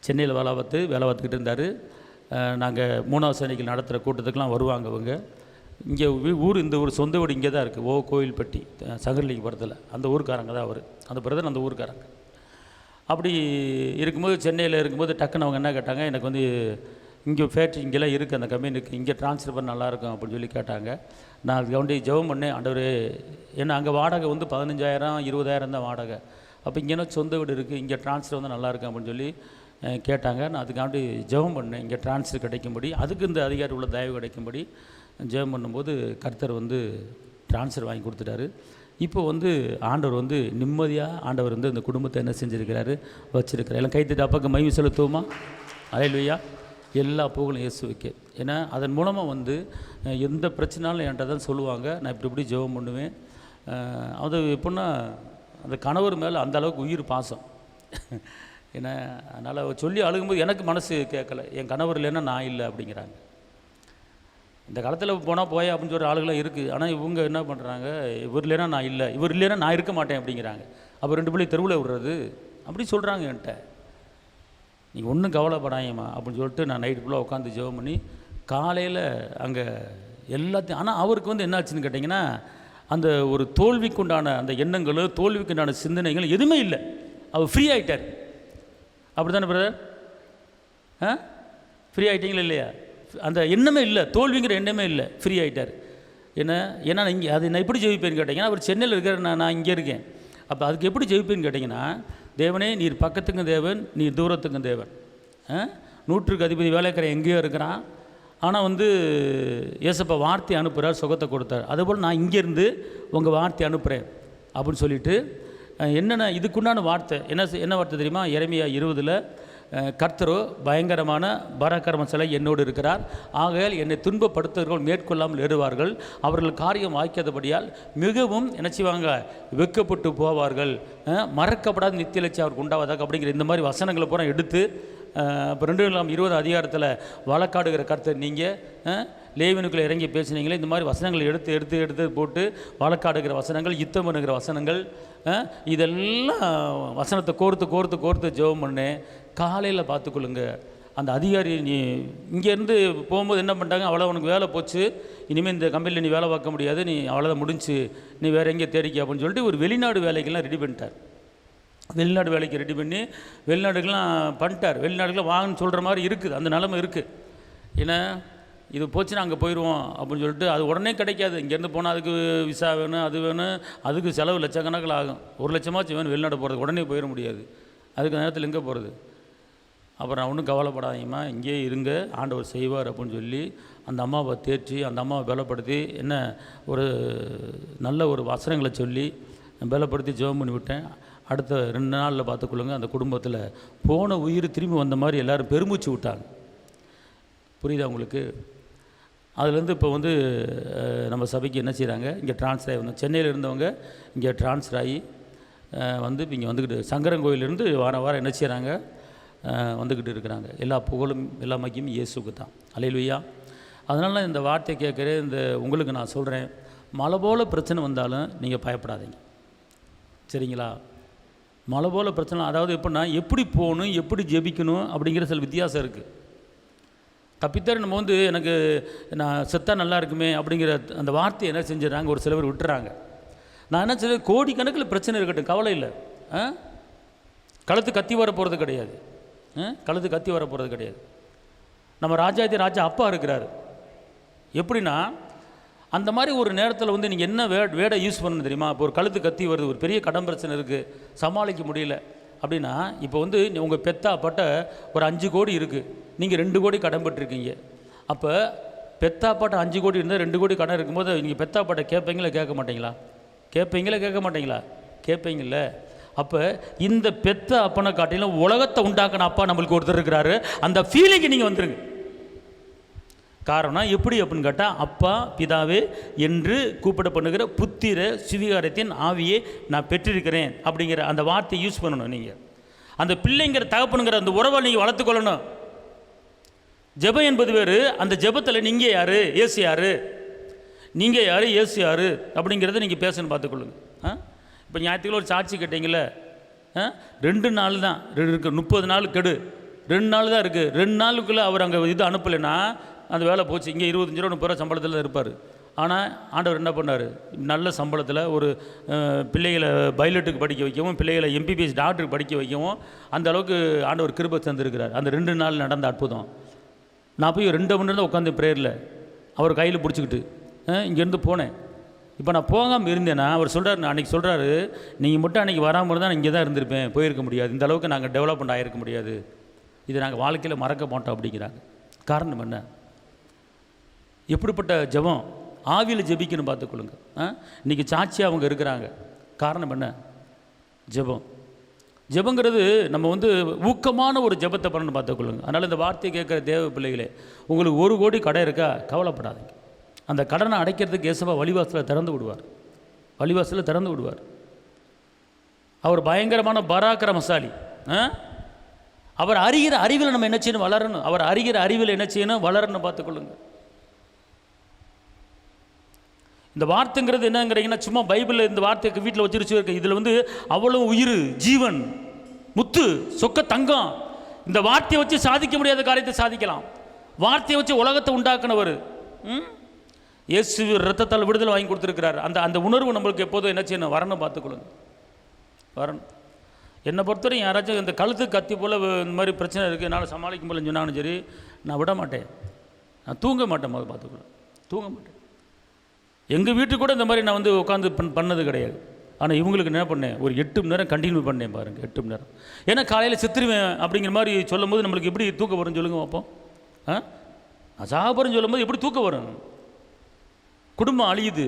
சென்னையில் வேலை பார்த்துக்கிட்டு இருந்தார். நாங்கள் 3வது சனிக்கு நடத்துகிற கூட்டத்துக்கெலாம் வருவாங்க அவங்க. இங்கே ஊர், இந்த ஊர் சொந்த வீடு இங்கே தான் இருக்குது, கோயில்பட்டி சங்கரலிங்கபுரத்தில். அந்த ஊருக்காரங்க தான் அவர், அந்த பிரதர் அந்த ஊருக்காரங்க. அப்படி இருக்கும்போது சென்னையில் இருக்கும்போது டக்குன்னு அவங்க என்ன கேட்டாங்க, எனக்கு வந்து இங்கே ஃபேக்ட்ரி இங்கெல்லாம் இருக்குது, அந்த கம்பெனிக்கு இங்கே ட்ரான்ஸ்ஃபர் பண்ண நல்லாயிருக்கும் அப்படின்னு சொல்லி கேட்டாங்க. நான் அதுக்கு வந்து ஜெபம் பண்ணேன், ஆண்டவரே, ஏன்னா அங்கே வாடகை வந்து 15,000 20,000 தான் வாடகை. அப்போ இங்கேனா சொந்த வீடு இருக்குது, இங்கே ட்ரான்ஸ்ஃபர் வந்து நல்லாயிருக்கும் அப்படின்னு சொல்லி கேட்டாங்க. நான் அதுக்காண்டி ஜெபம் பண்ணேன், இங்கே ட்ரான்ஸ்ஃபர் கிடைக்கும்படி, அதுக்கு இந்த அதிகாரி உள்ள தயவு கிடைக்கும்படி ஜெபம் பண்ணும்போது கர்த்தர் வந்து ட்ரான்ஸ்ஃபர் வாங்கி கொடுத்துட்டாரு. இப்போ வந்து ஆண்டவர் வந்து நிம்மதியாக ஆண்டவர் வந்து இந்த குடும்பத்தை என்ன செஞ்சுருக்கிறாரு, வச்சுருக்கிறார். எல்லாம் கைத்தட்டு அப்பாக்கு மகிமை செலுத்துவோமா? அல்லேலூயா. எல்லா புகழும் இயேசுவுக்கே. ஏன்னா அதன் மூலமாக வந்து எந்த பிரச்சனாலும் என்கிட்ட தான் சொல்லுவாங்க, நான் இப்படி ஜெபம் பண்ணுவேன். அது எப்படின்னா அந்த கணவர் மேலே அந்த அளவுக்கு உயிர் பாசம். ஏன்னா அதனால் சொல்லி அழுகும்போது எனக்கு மனசு கேட்கல, என் கணவர் இல்லைன்னா நான் இல்லை அப்படிங்கிறாங்க. இந்த காலத்தில் போனால் போய் அப்படின்னு சொல்கிற ஆளுகளாம் இருக்குது. ஆனால் இவங்க என்ன பண்ணுறாங்க, இவர் இல்லைன்னா நான் இல்லை, இவர் இல்லைன்னா நான் இருக்க மாட்டேன் அப்படிங்கிறாங்க. அப்போ 2 பிள்ளை தெருவில் விடுறது அப்படி சொல்கிறாங்க என்கிட்ட. நீங்கள் ஒன்றும் கவலைப்படாயம்மா அப்படின்னு சொல்லிட்டு நான் நைட்டு ஃபுல்லாக உட்காந்து ஜெபம் பண்ணி காலையில் அங்கே எல்லாத்தையும். ஆனால் அவருக்கு வந்து என்னாச்சுன்னு கேட்டிங்கன்னா, அந்த ஒரு தோல்விக்குண்டான அந்த எண்ணங்கள், தோல்விக்குண்டான சிந்தனைகள் எதுவுமே இல்லை. அவர் ஃப்ரீ ஆகிட்டார். அப்படி தானே பிரதர்? ஃப்ரீ ஆகிட்டீங்களா இல்லையா? அந்த எண்ணமே இல்லை, தோல்விங்கிற எண்ணமே இல்லை, ஃப்ரீ ஆகிட்டார். ஏன்னா இங்கே அது நான் எப்படி ஜெயிப்பேன்னு கேட்டிங்கன்னா, அவர் சென்னையில் இருக்கிற நான் இங்கே இருக்கேன். அப்போ அதுக்கு எப்படி ஜெயிப்பேன்னு கேட்டிங்கன்னா, தேவனே நீர் பக்கத்துக்கும் தேவன், நீர் தூரத்துக்கும் தேவன். 100க்கு அதிபதி வேலைக்கார எங்கேயோ இருக்கிறான், ஆனால் வந்து ஏசப்பா வார்த்தை அனுப்புகிறார், சுகத்தை கொடுத்தார். அதுபோல் நான் இங்கேருந்து உங்கள் வார்த்தை அனுப்புகிறேன் அப்படின்னு சொல்லிவிட்டு என்னென்ன இதுக்குண்டான வார்த்தை என்ன வார்த்தை தெரியுமா? எரேமியா 20 கர்த்தரோ பயங்கரமான பராக்கிரம சிலை என்னோடு இருக்கிறார், ஆகையால் என்னை துன்பப்படுத்துவர்கள் மேற்கொள்ளாமல் ஏறுவார்கள், அவர்கள் காரியம் வாய்க்காதபடியால் மிகவும் என்ன செய்வாங்க, வெட்கப்பட்டு போவார்கள், மறக்கப்படாத நித்திய லட்சியம் அவருக்கு உண்டாவதாக அப்படிங்கிற இந்த மாதிரி வசனங்களை பூரா எடுத்து இப்போ 2 அதிகாரத்தில் வழக்காடுகிற கர்த்தர் நீங்கள் லேவியனுக்குள்ளே இறங்கி பேசினீங்களே, இந்த மாதிரி வசனங்களை எடுத்து போட்டு வழக்காடுகிற வசனங்கள், யுத்தம் பண்ணுகிற வசனங்கள், இதெல்லாம் வசனத்தை கோர்த்து ஜெபம் பண்ணேன். காலையில் பார்த்துக்கொள்ளுங்க. அந்த அதிகாரி நீ இங்கேருந்து போகும்போது என்ன பண்ணிட்டாங்க, அவ்வளோ உனக்கு வேலை போச்சு, இனிமேல் இந்த கம்பெனியில் நீ வேலை பார்க்க முடியாது, நீ அவ்வளோதான் முடிஞ்சு, நீ வேறு எங்கேயே தேடிக்க அப்படின்னு சொல்லிட்டு ஒரு வெளிநாடு வேலைக்கெல்லாம் ரெடி பண்ணிட்டார். வெளிநாடு வேலைக்கு ரெடி பண்ணி வெளிநாடுகள்லாம் பண்ணிட்டார். வெளிநாடுகள்லாம் வாங்கன்னு சொல்கிற மாதிரி இருக்குது, அந்த நிலைமை இருக்குது. ஏன்னா இது போச்சுன்னா அங்கே போயிடுவோம் அப்படின்னு சொல்லிட்டு அது உடனே கிடைக்காது. இங்கேருந்து போனால் அதுக்கு விசா வேணும், அது வேணும், அதுக்கு செலவு லட்சக்கணக்கில் ஆகும். 1 லட்சமாச்சும் வேணும் வெளிநாடு போகிறது, உடனே போயிட முடியாது. அதுக்கு நேரத்தில் எங்கே போகிறது? அப்புறம் ஒன்றும் கவலைப்படாதீங்கம்மா, இங்கேயே இருங்க, ஆண்டவர் செய்வார் அப்படின்னு சொல்லி அந்த அம்மாவை தேற்றி அந்த அம்மாவை பலப்படுத்தி என்ன ஒரு நல்ல ஒரு வசனங்களை சொல்லி பலப்படுத்தி ஜெபம் பண்ணி விட்டேன். அடுத்த 2 நாளில் பார்த்துக்கொள்ளுங்க, அந்த குடும்பத்தில் போன உயிர் திரும்பி வந்த மாதிரி எல்லோரும் பெருமூச்சு விட்டாங்க. புரியுதா உங்களுக்கு? அதுலேருந்து இப்போ வந்து நம்ம சபைக்கு என்ன செய்கிறாங்க, இங்கே ட்ரான்ஸ்ஃபர் ஆகி வந்தோம். சென்னையில் இருந்தவங்க இங்கே ட்ரான்ஸ்ஃபர் ஆகி வந்து இங்கே வந்துக்கிட்டு சங்கரங்கோயிலேருந்து வாரம் என்ன செய்கிறாங்க, வந்துக்கிட்டு இருக்கிறாங்க. எல்லா புகழும் எல்லா மகியும் இயேசுக்கு தான். அல்லேலூயா. அதனால இந்த வார்த்தை கேட்குறேன், இந்த உங்களுக்கு நான் சொல்கிறேன், மலை போல் பிரச்சனை வந்தாலும் நீங்கள் பயப்படாதீங்க, சரிங்களா? மலை போல் பிரச்சனை, அதாவது எப்படின்னா எப்படி போகணும், எப்படி ஜெபிக்கணும் அப்படிங்கிற சில வித்தியாசம் இருக்குது. தப்பித்தர நம்ம வந்து எனக்கு நான் செத்தா நல்லா இருக்குமே அப்படிங்கிற அந்த வார்த்தையை என்ன செஞ்சிடறாங்க, ஒரு சில பேர் விட்டுறாங்க. நான் என்ன செய்ய, கோடிக்கணக்கில் பிரச்சனை இருக்கட்டும், கவலை இல்லை, கழுத்து கத்தி வர போகிறது கிடையாது, கழுத்து கத்தி வர போகிறது கிடையாது. நம்ம ராஜா அப்பா இருக்கிறாரு. எப்படின்னா அந்த மாதிரி ஒரு நேரத்தில் வந்து நீங்கள் என்ன வேடை யூஸ் பண்ணணும் தெரியுமா? இப்போ ஒரு கழுத்து கத்தி வருது, ஒரு பெரிய கடன் பிரச்சனை இருக்குது, சமாளிக்க முடியல அப்படின்னா, இப்போ வந்து உங்கள் பெத்தாப்பட்ட ஒரு 5 கோடி இருக்குது, நீங்கள் 2 கோடி கடன் பட்டிருக்கீங்க. அப்போ பெத்தாப்பாட்ட 5 கோடி இருந்தால் 2 கோடி கடன் இருக்கும்போது நீங்கள் பெத்தாப்பாட்ட கேட்பீங்களா கேட்க மாட்டீங்களா? கேட்பீங்களா கேட்க மாட்டீங்களா? கேட்பீங்கள. அப்போ இந்த பெத்த அப்பனை காட்டிலும் உலகத்தை உண்டாக்கின அப்பா நம்மளுக்கு ஒருத்தர் இருக்கிறாரு. அந்த ஃபீலிங்கு நீங்கள் வந்துருங்க. காரணம் எப்படி அப்படின்னு கேட்டால், அப்பா பிதாவே என்று கூப்பிடப்படுகிற புத்திர சுவிகாரத்தின் ஆவியை நான் பெற்றிருக்கிறேன் அப்படிங்கிற அந்த வார்த்தையை யூஸ் பண்ணணும். நீங்கள் அந்த பிள்ளைங்கிற தகப்பனுங்கிற அந்த உறவை நீங்கள் வளர்த்துக்கொள்ளணும். ஜெபம் என்பது வேறு. அந்த ஜெபத்தில் நீங்கள் யார், ஏசு யார், நீங்கள் யார், ஏசு யார் அப்படிங்கிறத நீங்கள் பேசணும், பார்த்துக்கொள்ளுங்க. இப்போ ஞாயிற்றுக்கிழமை ஒரு சாட்சி கேட்டீங்களே, 2 நாள் தான் இருக்குது, 30 நாள் கெடு, 2 நாள் தான் இருக்குது. 2 நாளுக்குள்ளே அவர் அங்கே இது அனுப்பலைன்னா அந்த வேலை போச்சு. இங்கே 25 ரூபா 30 ரூபா சம்பளத்தில் தான் இருப்பார். ஆனால் ஆண்டவர் என்ன பண்ணார், நல்ல சம்பளத்தில் ஒரு பிள்ளைகளை பைலட்டுக்கு படிக்க வைக்கவும், பிள்ளைகளை MBBS டாக்டருக்கு படிக்க வைக்கவும் அந்த அளவுக்கு ஆண்டவர் கிருபை தந்திருக்கிறார். அந்த 2 நாள் நடந்த அற்புதம். நான் போய் 2 மணி நேரம் உட்காந்து ப்ரேயரில் அவர் கையில் பிடிச்சிக்கிட்டு இங்கேருந்து போனேன். இப்போ நான் போகாமல் இருந்தேன்னா அவர் சொல்கிறார், அன்றைக்கி சொல்கிறாரு, நீங்கள் மட்டும் அன்றைக்கி வராமல் இருந்தால் நான் இங்கே தான் இருந்திருப்பேன், போயிருக்க முடியாது, இந்த அளவுக்கு நாங்கள் டெவலப்மெண்ட் ஆகிருக்க முடியாது, இதை நாங்கள் வாழ்க்கையில் மறக்க மாட்டோம் அப்படிங்கிறாங்க. காரணம் என்ன? எப்படிப்பட்ட ஜெபம், ஆவியில் ஜெபிக்கணும், பார்த்துக்கொள்ளுங்க. இன்றைக்கி சாட்சியாக அவங்க இருக்கிறாங்க. காரணம் என்ன? ஜெபம். ஜெபங்கிறது நம்ம ஊக்கமான ஒரு ஜெபத்தை பண்ணணும், பார்த்துக்கொள்ளுங்க. அதனால் இந்த வார்த்தையை கேட்குற தேவ பிள்ளைகளே, உங்களுக்கு 1 கோடி கடை இருக்கா, கவலைப்படாதீங்க. அந்த கடனை அடைக்கிறதுக்கு இயேசுவா வழிவாசலில் திறந்து விடுவார். வழிவாசலில் திறந்து விடுவார். அவர் பயங்கரமான பராக்கிரமசாலி. அவர் அறிகிற அறிவில் நம்ம என்ன செய்யணும், வளரணும். அவர் அறிகிற அறிவில் என்ன செய்யணும், வளரணும், பார்த்துக்கொள்ளுங்க. இந்த வார்த்தைங்கிறது என்னங்கிறீங்கன்னா, சும்மா பைபிளில் இந்த வார்த்தைக்கு வீட்டில் வச்சிருச்சு இருக்கு. இதில் அவ்வளோ உயிர், ஜீவன், முத்து, சொக்க தங்கம். இந்த வார்த்தையை வச்சு சாதிக்க முடியாத காரியத்தை சாதிக்கலாம். வார்த்தையை வச்சு உலகத்தை உண்டாக்குனவர். இயேசு ரத்தத்தால் விடுதலை வாங்கி கொடுத்துருக்கிறார். அந்த உணர்வு நம்மளுக்கு எப்போதும் என்ன செய்யணும், வரணும், பார்த்துக்கொள்ளுங்க, வரணும். என்னை பொறுத்தவரையும் யாராச்சும் இந்த கழுத்து கத்தி போல் இந்த மாதிரி பிரச்சனை இருக்குது, என்னால் சமாளிக்க முடியலன்னு சொன்னாலும் சரி, நான் விட மாட்டேன், நான் தூங்க மாட்டேன், முதல்ல பார்த்துக்கொள்ளுங்க, தூங்க மாட்டேன். எங்கள் வீட்டுக்கு கூட இந்த மாதிரி நான் உட்காந்து பண்ணது கிடையாது. ஆனால் இவங்களுக்கு என்ன பண்ணேன், ஒரு 8 மணி நேரம் கண்டினியூ பண்ணேன் பாருங்கள், 8 மணி நேரம். ஏன்னா காலையில் செத்துருவேன் அப்படிங்கிற மாதிரி சொல்லும் போது நம்மளுக்கு எப்படி தூக்கம் வரும்னு சொல்லுங்க பார்ப்போம். நான் சாப்பிட்றேன்னு சொல்லும் போது எப்படி தூக்கம் வரும்? குடும்பம் அழியுது.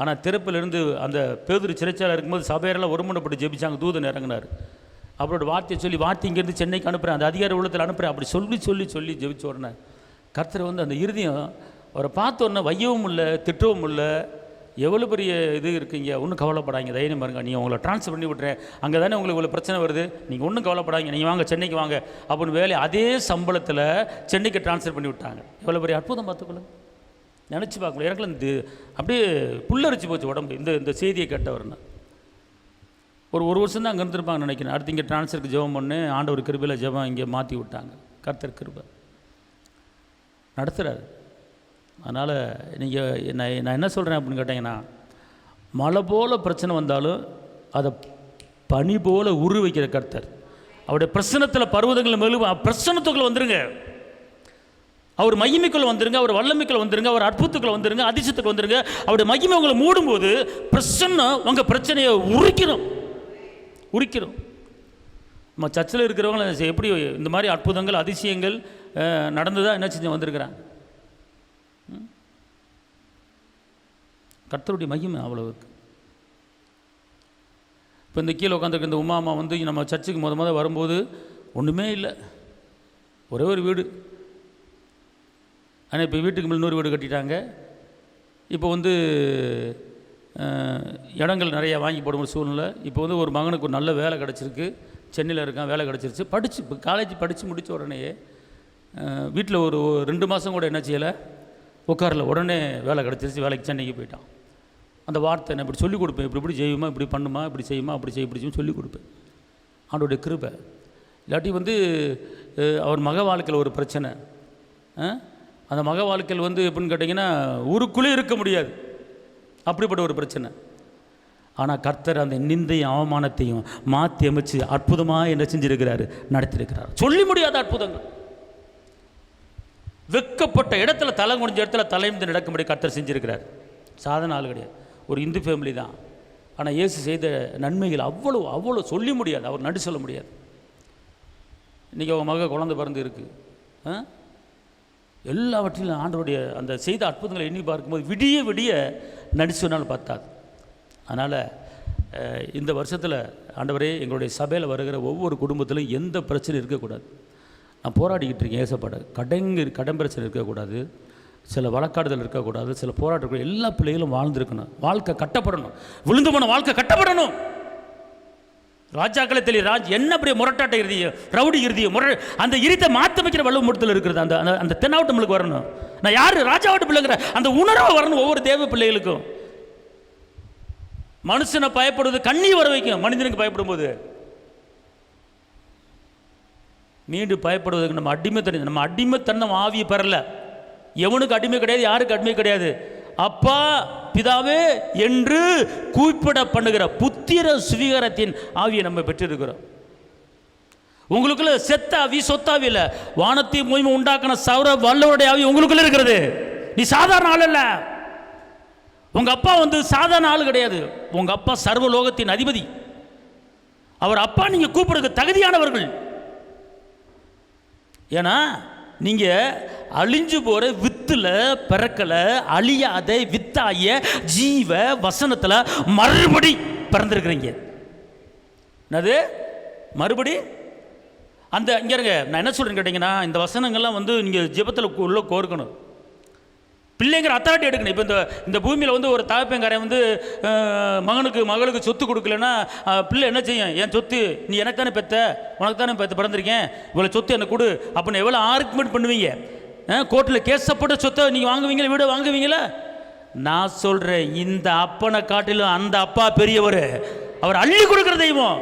ஆனால் திறப்பிலிருந்து அந்த பேதுரு சிறைச்சாலை இருக்கும்போது சபையரெல்லாம் ஒருமுனைப்பட்டு ஜெபிச்சாங்க. தூதன் இறங்கினார். அவரோட வார்த்தையை சொல்லி, வார்த்தை இங்கேருந்து சென்னைக்கு அனுப்புகிறேன், அந்த அதிகார உள்ளத்தில் அனுப்புகிறேன், அப்படி சொல்லி சொல்லி சொல்லி ஜெபிச்ச உடனே கர்த்தர் அந்த இருதயம் அவரை பார்த்த உடனே வையவும் இல்லை, திட்டவும் இல்லை. எவ்வளோ பெரிய இது இருக்குங்க, ஒன்றும் கவலைப்படாங்க, தைரியம் பாருங்க, நீங்கள் உங்களை ட்ரான்ஸ்ஃபர் பண்ணி விட்றேன், அங்கே தானே உங்களுக்கு இவ்வளோ பிரச்சனை வருது, நீங்கள் ஒன்றும் கவலைப்படாங்க, நீங்கள் வாங்க சென்னைக்கு வாங்க அப்படின்னு வேலை அதே சம்பளத்தில் சென்னைக்கு ட்ரான்ஸ்ஃபர் பண்ணி விட்டாங்க. எவ்வளோ பெரிய அற்புதம், பார்த்துக்கொள்ளுங்க. நினச்சி பார்க்கல. எனக்குலாம் அப்படியே புல்லரிச்சு போச்சு உடம்பு இந்த செய்தியை கேட்டவர்னா. ஒரு வருஷம் தான் அங்கே இருந்திருப்பாங்க நினைக்கிறேன். அடுத்து இங்கே ட்ரான்ஸ்ஃபருக்கு ஜெபம் பண்ணு, ஆண்டவர் கிருபையில் ஜெபம் இங்கே மாற்றி விட்டாங்க. கர்த்தர் கிருபை நடத்துகிறாரு. அதனால் நீங்கள் நான் என்ன சொல்கிறேன் அப்படின்னு கேட்டிங்கன்னா, மழை போல் பிரச்சனை வந்தாலும் அதை பனி போல் உரு வைக்கிற கர்த்தர். அவருடைய பிரசனத்தில் பருவதங்கள் மேலும் பிரசனத்துக்குள்ளே வந்துருங்க. அவர் மகிமைக்குள்ள வந்துருங்க, அவர் வல்லமைக்குள்ள வந்துருங்க, அவர் அற்புதத்துக்குள்ள வந்துருங்க, அதிசயத்துக்கு வந்துருங்க. அவருடைய மகிமை உங்களை மூடும்போது பிரசன்னம் உங்கள் பிரச்சனையை உரிக்கிறோம். நம்ம சர்ச்சில் இருக்கிறவங்க எப்படி இந்த மாதிரி அற்புதங்கள் அதிசயங்கள் நடந்துதான் என்ன செஞ்சு வந்திருக்கிறாங்க. கர்த்தருடைய மகிமை அவ்வளோ இருக்கு. இப்போ இந்த கீழே உட்காந்துருக்க இந்த உமாமா நம்ம சர்ச்சுக்கு முத வரும்போது ஒன்றுமே இல்லை, ஒரே ஒரு வீடு. ஆனால் இப்போ வீட்டுக்கு மேலே 100 வீடு கட்டிட்டாங்க. இப்போ இடங்கள் நிறையா வாங்கி போடுற சூழ்நிலை. இப்போ ஒரு மகனுக்கு ஒரு நல்ல வேலை கிடச்சிருக்கு, சென்னையில் இருக்கான், வேலை கிடச்சிருச்சு. இப்போ காலேஜ் படித்து முடித்த உடனேயே வீட்டில் ஒரு 2 மாதம் கூட என்ன செய்யலை, உட்காரல, உடனே வேலை கிடச்சிருச்சு, வேலைக்கு சென்னைக்கு போயிட்டான். அந்த வார்த்தை நான் இப்படி சொல்லிக் கொடுப்பேன், இப்படி செய்யுமா, இப்படி பண்ணுமா, இப்படி செய்யுமா, அப்படி செய்ய, இப்படி செய்யும் சொல்லிக் கொடுப்பேன். அவனுடைய கிருபை. இல்லாட்டி அவர் மக வாழ்க்கையில் ஒரு பிரச்சனை. அந்த மக வாழ்க்கையில் எப்படின்னு கேட்டிங்கன்னா ஊருக்குள்ளே இருக்க முடியாது, அப்படிப்பட்ட ஒரு பிரச்சனை. ஆனால் கர்த்தர் அந்த நிந்தையும் அவமானத்தையும் மாற்றி அமைச்சு அற்புதமாக என்ன செஞ்சிருக்கிறாரு, நடத்தியிருக்கிறார். சொல்லி முடியாத அற்புதங்கள். வெக்கப்பட்ட இடத்துல தலை குனிஞ்ச இடத்துல தலைந்து நடக்கும்படி கர்த்தர் செஞ்சுருக்கிறார். சாதாரண ஆள் கிடையாது, ஒரு இந்து ஃபேமிலி தான். ஆனால் இயேசு செய்த நன்மைகள் அவ்வளோ சொல்லி முடியாது, அவர் நடு சொல்ல முடியாது. இன்றைக்கி அவங்க மக குழந்தை பிறந்து இருக்குது. எல்லாவற்றிலும் ஆண்டவருடைய அந்த செய்த அற்புதங்களை எண்ணி பார்க்கும்போது விடிய விடிய நடிச்சுனாலும் பார்த்தாது. அதனால் இந்த வருஷத்தில் ஆண்டவரே எங்களுடைய சபையில் வருகிற ஒவ்வொரு குடும்பத்திலும் எந்த பிரச்சனையும் இருக்கக்கூடாது. நான் போராடிக்கிட்டு இருக்கேன் ஏசப்பாட. கடன் பிரச்சனை இருக்கக்கூடாது, சில வழக்காடுதல் இருக்கக்கூடாது, சில போராட்டம், எல்லா பிள்ளைகளும் வாழ்ந்துருக்கணும், வாழ்க்கை கட்டப்படணும், விழுந்து போன வாழ்க்கை கட்டப்படணும். ராஜாக்களே தெரியல என்ன அப்படியே முரட்டாட்ட இறுதிய ரவுடி இறுதிய அந்த இறுதியை மாற்ற வைக்கிற வல்லு முடத்தில் இருக்கிறது. அந்த அந்த தென்னாவட்டம் நம்மளுக்கு வரணும். நான் யார் ராஜாவட்ட பிள்ளைங்கிற அந்த உணர்வை வரணும் ஒவ்வொரு தேவ பிள்ளைகளுக்கும். மனுஷனை பயப்படுவது கண்ணி வர வைக்கும். மனிதனுக்கு பயப்படும் போது மீண்டும் பயப்படுவதற்கு நம்ம அடிமைத்தனம் ஆவியை பெறல. எவனுக்கு அடிமை கிடையாது, யாருக்கு அடிமை கிடையாது. அப்பா பிதாவே என்று கூப்பிட பண்ணுகிற புத்திர சுவீகாரத்தின் ஆவியை நம்ம பெற்றிருக்கிறோம். உங்களுக்குள்ள செத்த ஆவி சொத்தாவி இல்லை, வானத்தை மூய்மை உண்டாக்கின சௌர வல்லவருடைய ஆவி உங்களுக்குள்ள இருக்கிறது. நீ சாதாரண ஆள் அல்ல. உங்க அப்பா சாதாரண ஆள் கிடையாது. உங்க அப்பா சர்வலோகத்தின் அதிபதி. அவர் அப்பா நீங்க கூப்பிடுறதுக்கு தகுதியானவர்கள். ஏன்னா நீங்க அழிஞ்சு போற வித்துல பிறக்கல, அழியாத வித்தாய ஜீவ வசனத்துல மறுபடி பிறந்திருக்கிறீங்க. என்னது மறுபடி? அந்த இங்க இருங்க, நான் என்ன சொல்றேன்னு கேட்டீங்கன்னா, இந்த வசனங்கள்லாம் நீங்க ஜெபத்தில் உள்ள கோர்க்கணும். பிள்ளைங்கிற அத்தாரிட்டி எடுக்கணும். இப்போ இந்த பூமியில் ஒரு தகப்பங்காரன் மகனுக்கு சொத்து கொடுக்கலன்னா பிள்ளை என்ன செய்யும்? என் சொத்து நீ எனக்கு தானே பெத்த, உனக்கு தானே பிறந்திருக்கேன், இவ்வளோ சொத்து எனக்கு கொடு அப்படின்னு எவ்வளோ ஆர்குமெண்ட் பண்ணுவீங்க? கோர்ட்டில் கேஸப்பட்ட சொத்தை நீங்கள் வாங்குவீங்களா? வீடு வாங்குவீங்களா? நான் சொல்கிறேன், இந்த அப்பனை காட்டிலும் அந்த அப்பா பெரியவர். அவர் அள்ளி கொடுக்குற தெய்வம்.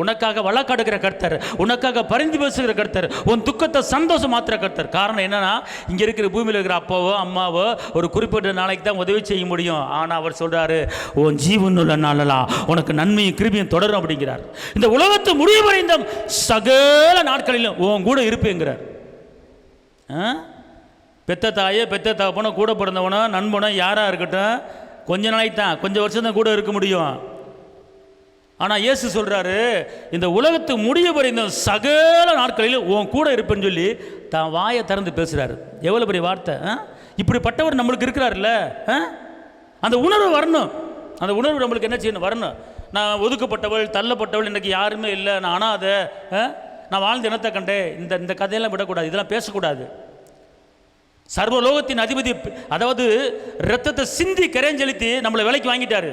உனக்காக வழக்காடுகிற கர்த்தர், உனக்காக பரிந்து பேசுகிற கர்த்தர், உன் துக்கத்தை சந்தோஷம் மாத்திர கர்த்தர். காரணம் என்னன்னா, இங்கே இருக்கிற பூமியில் இருக்கிற அப்பாவோ அம்மாவோ ஒரு குறிப்பிட்ட நாளைக்கு தான் உதவி செய்ய முடியும். ஆனால் அவர் சொல்கிறாரு, உன் ஜீவனுள்ள நாளெல்லாம் உனக்கு நன்மையும் கிருபியும் தொடரும் அப்படிங்கிறார். இந்த உலகத்து முடிவு வரைந்த சகல நாட்களிலும் உன் கூட இருப்பேங்கிறார். பெத்த தாயே பெத்த தகப்பனோ கூட பிறந்தவனோ நண்பனோ யாராக இருக்கட்டும், கொஞ்ச நாளைக்கு தான், கொஞ்சம் வருஷம் தான் கூட இருக்க முடியும். ஆனால் இயேசு சொல்கிறாரு, இந்த உலகத்து முடிய வரைந்த சகல நாட்களில் உன் கூட இருப்பேன்னு சொல்லி தான் வாயை திறந்து பேசுகிறாரு. எவ்வளோ பெரிய வார்த்தை! இப்படிப்பட்டவர் நம்மளுக்கு இருக்கிறாருல்ல. அந்த உணர்வு வரணும். அந்த உணர்வு நம்மளுக்கு என்ன செய்யணும்? வரணும். நான் ஒதுக்கப்பட்டவள், தள்ளப்பட்டவள், எனக்கு யாருமே இல்லை, நான் அனாதை, நான் வாழ்ந்த இனத்தை கண்டேன், இந்த கதையெல்லாம் விடக்கூடாது, இதெல்லாம் பேசக்கூடாது. சர்வலோகத்தின் அதிபதி, அதாவது ரத்தத்தை சிந்தி கரைஞ்செலுத்தி நம்மளை விலைக்கு வாங்கிட்டாரு.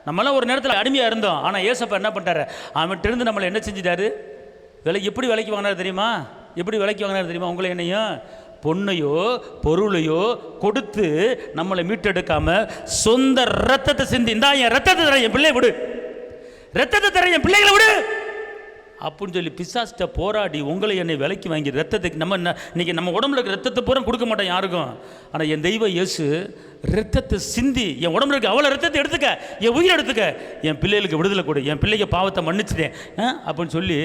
நம்மளாம் ஒரு நேரத்தில் அடிமையாக இருந்தோம். ஆனால் ஏசப்பா என்ன பண்ணிட்டாரு? அவன்கிட்ட இருந்து நம்மளை என்ன செஞ்சிட்டாரு? எப்படி விலைக்கு வாங்கினார் தெரியுமா? எப்படி விலைக்கு வாங்கினார் தெரியுமா? உங்களை என்னையும் பொண்ணையோ பொருளையோ கொடுத்து நம்மளை மீட்டெடுக்காம சொந்த ரத்தத்தை சிந்தி, இந்தா என் ரத்தத்தை தர, என் பிள்ளையை விடு, ரத்தத்தை தர, என் பிள்ளைகளை விடு அப்படின்னு சொல்லி பிசாசிட்ட போராடி உங்களை என்னை விலைக்கு வாங்கி ரத்தத்துக்கு இன்னைக்கு நம்ம உடம்புல இருக்க ரத்தத்தை பூரா கொடுக்க மாட்டோம் யாருக்கும். ஆனால் என் தெய்வ இயேசு ரத்தத்தை சிந்தி, என் உடம்புல இருக்க அவ்வளோ ரத்தத்தை எடுத்துக்க, என் உயிரை எடுத்துக்க, என் பிள்ளைகளுக்கு விடுதலை கொடு, என் பிள்ளைக்கு பாவத்தை மன்னிச்சிட்டேன் அப்படின்னு சொல்லி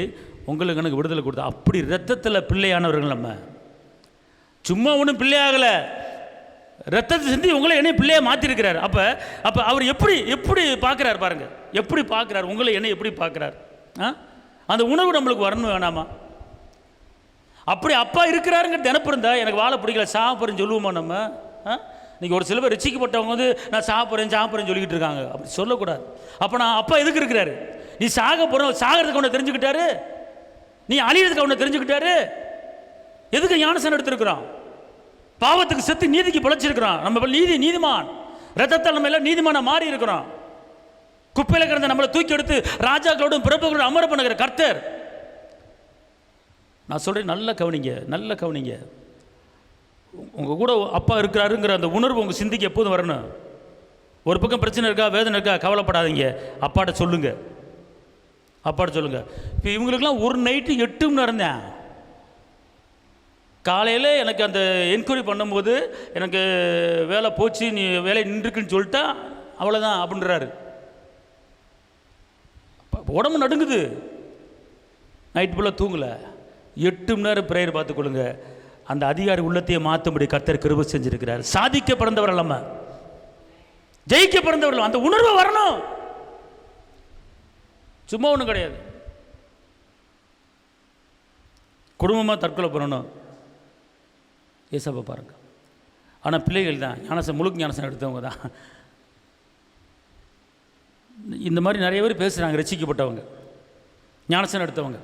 உங்களுக்கு எனக்கு விடுதலை கொடுத்தா. அப்படி ரத்தத்தில் பிள்ளையானவர்கள் நம்ம. சும்மா ஒன்றும் பிள்ளையாகலை, ரத்தத்தை சிந்தி உங்களை என்னை பிள்ளையை மாற்றிருக்கிறார். அப்போ அவர் எப்படி பார்க்குறார் பாருங்க, எப்படி பார்க்குறார் உங்களை என்னை எப்படி பார்க்குறார்? அந்த உணர்வு நம்மளுக்கு வரணும் வேணாமா? அப்படி அப்பா இருக்கிறாருங்கிற நினப்பு இருந்தா எனக்கு வாழ பிடிக்கல சாப்பிட்றேன்னு சொல்லுவோமா நம்ம? இன்னைக்கு ஒரு சில பேர் ரசிக்கப்பட்டவங்க நான் சாப்பிட்றேன்னு சொல்லிக்கிட்டு இருக்காங்க. அப்படி சொல்லக்கூடாது. அப்போ நான் அப்பா எதுக்கு இருக்கிறாரு? நீ சாகிறதுக்கு அவனை தெரிஞ்சுக்கிட்டாரு, நீ அழியறதுக்கு அவனை தெரிஞ்சுக்கிட்டாரு. எதுக்கு ஞானசனம் எடுத்திருக்கிறான்? பாவத்துக்கு செத்து நீதிக்கு பிழைச்சிருக்கிறான். நம்ம நீதிமான், ரத்தத்தால் நம்ம எல்லாம் நீதிமான மாறி இருக்கிறோம். குப்பையில் கிடந்த நம்மளை தூக்கி எடுத்து ராஜாக்களோடும் பிரபுகளோடும் அமர பண்ணுகிற கர்த்தர். நான் சொல்கிறேன், நல்ல கவனிங்க. உங்கள் கூட அப்பா இருக்கிறாருங்கிற அந்த உணர்வு உங்கள் சிந்திக்கு எப்போதும் வரணும். ஒரு பக்கம் பிரச்சனை இருக்கா, வேதனை இருக்கா, கவலைப்படாதீங்க, அப்பாட்ட சொல்லுங்க. இப்போ இவங்களுக்கெல்லாம் ஒரு நைட்டு 8 மணி நேரம் தான். காலையில் எனக்கு அந்த என்கொயரி பண்ணும்போது எனக்கு வேலை போச்சு, நீ வேலை நின்றுக்குன்னு சொல்லிட்டா அவ்வளோதான் அப்படின்றாரு. உடம்பு நடுங்குது, நைட் ஃபுல்லாக தூங்கலை, 8 மணி நேரம் பிரேயர் பார்த்துக்கொள்ளுங்க. அந்த அதிகாரி உள்ளத்தையே மாற்றும்படி கர்த்தர் கிருபை செஞ்சிருக்கிறார். சாதிக்க பிறந்தவர்கள் நம்ம, ஜெயிக்க பிறந்தவர்கள். அந்த உணர்வு வரணும், சும்மா ஒன்றும் கிடையாது. குடும்பமாக தற்கொலை பண்ணணும், ஏசப்பா பாருங்க. ஆனால் பிள்ளைகள் தான் முழுக்க ஞானசனம் எடுத்தவங்க தான். இந்த மாதிரி நிறைய பேர் பேசுகிறாங்க, ரசிக்கப்பட்டவங்க, ஞானஸ்நானம் எடுத்தவங்க.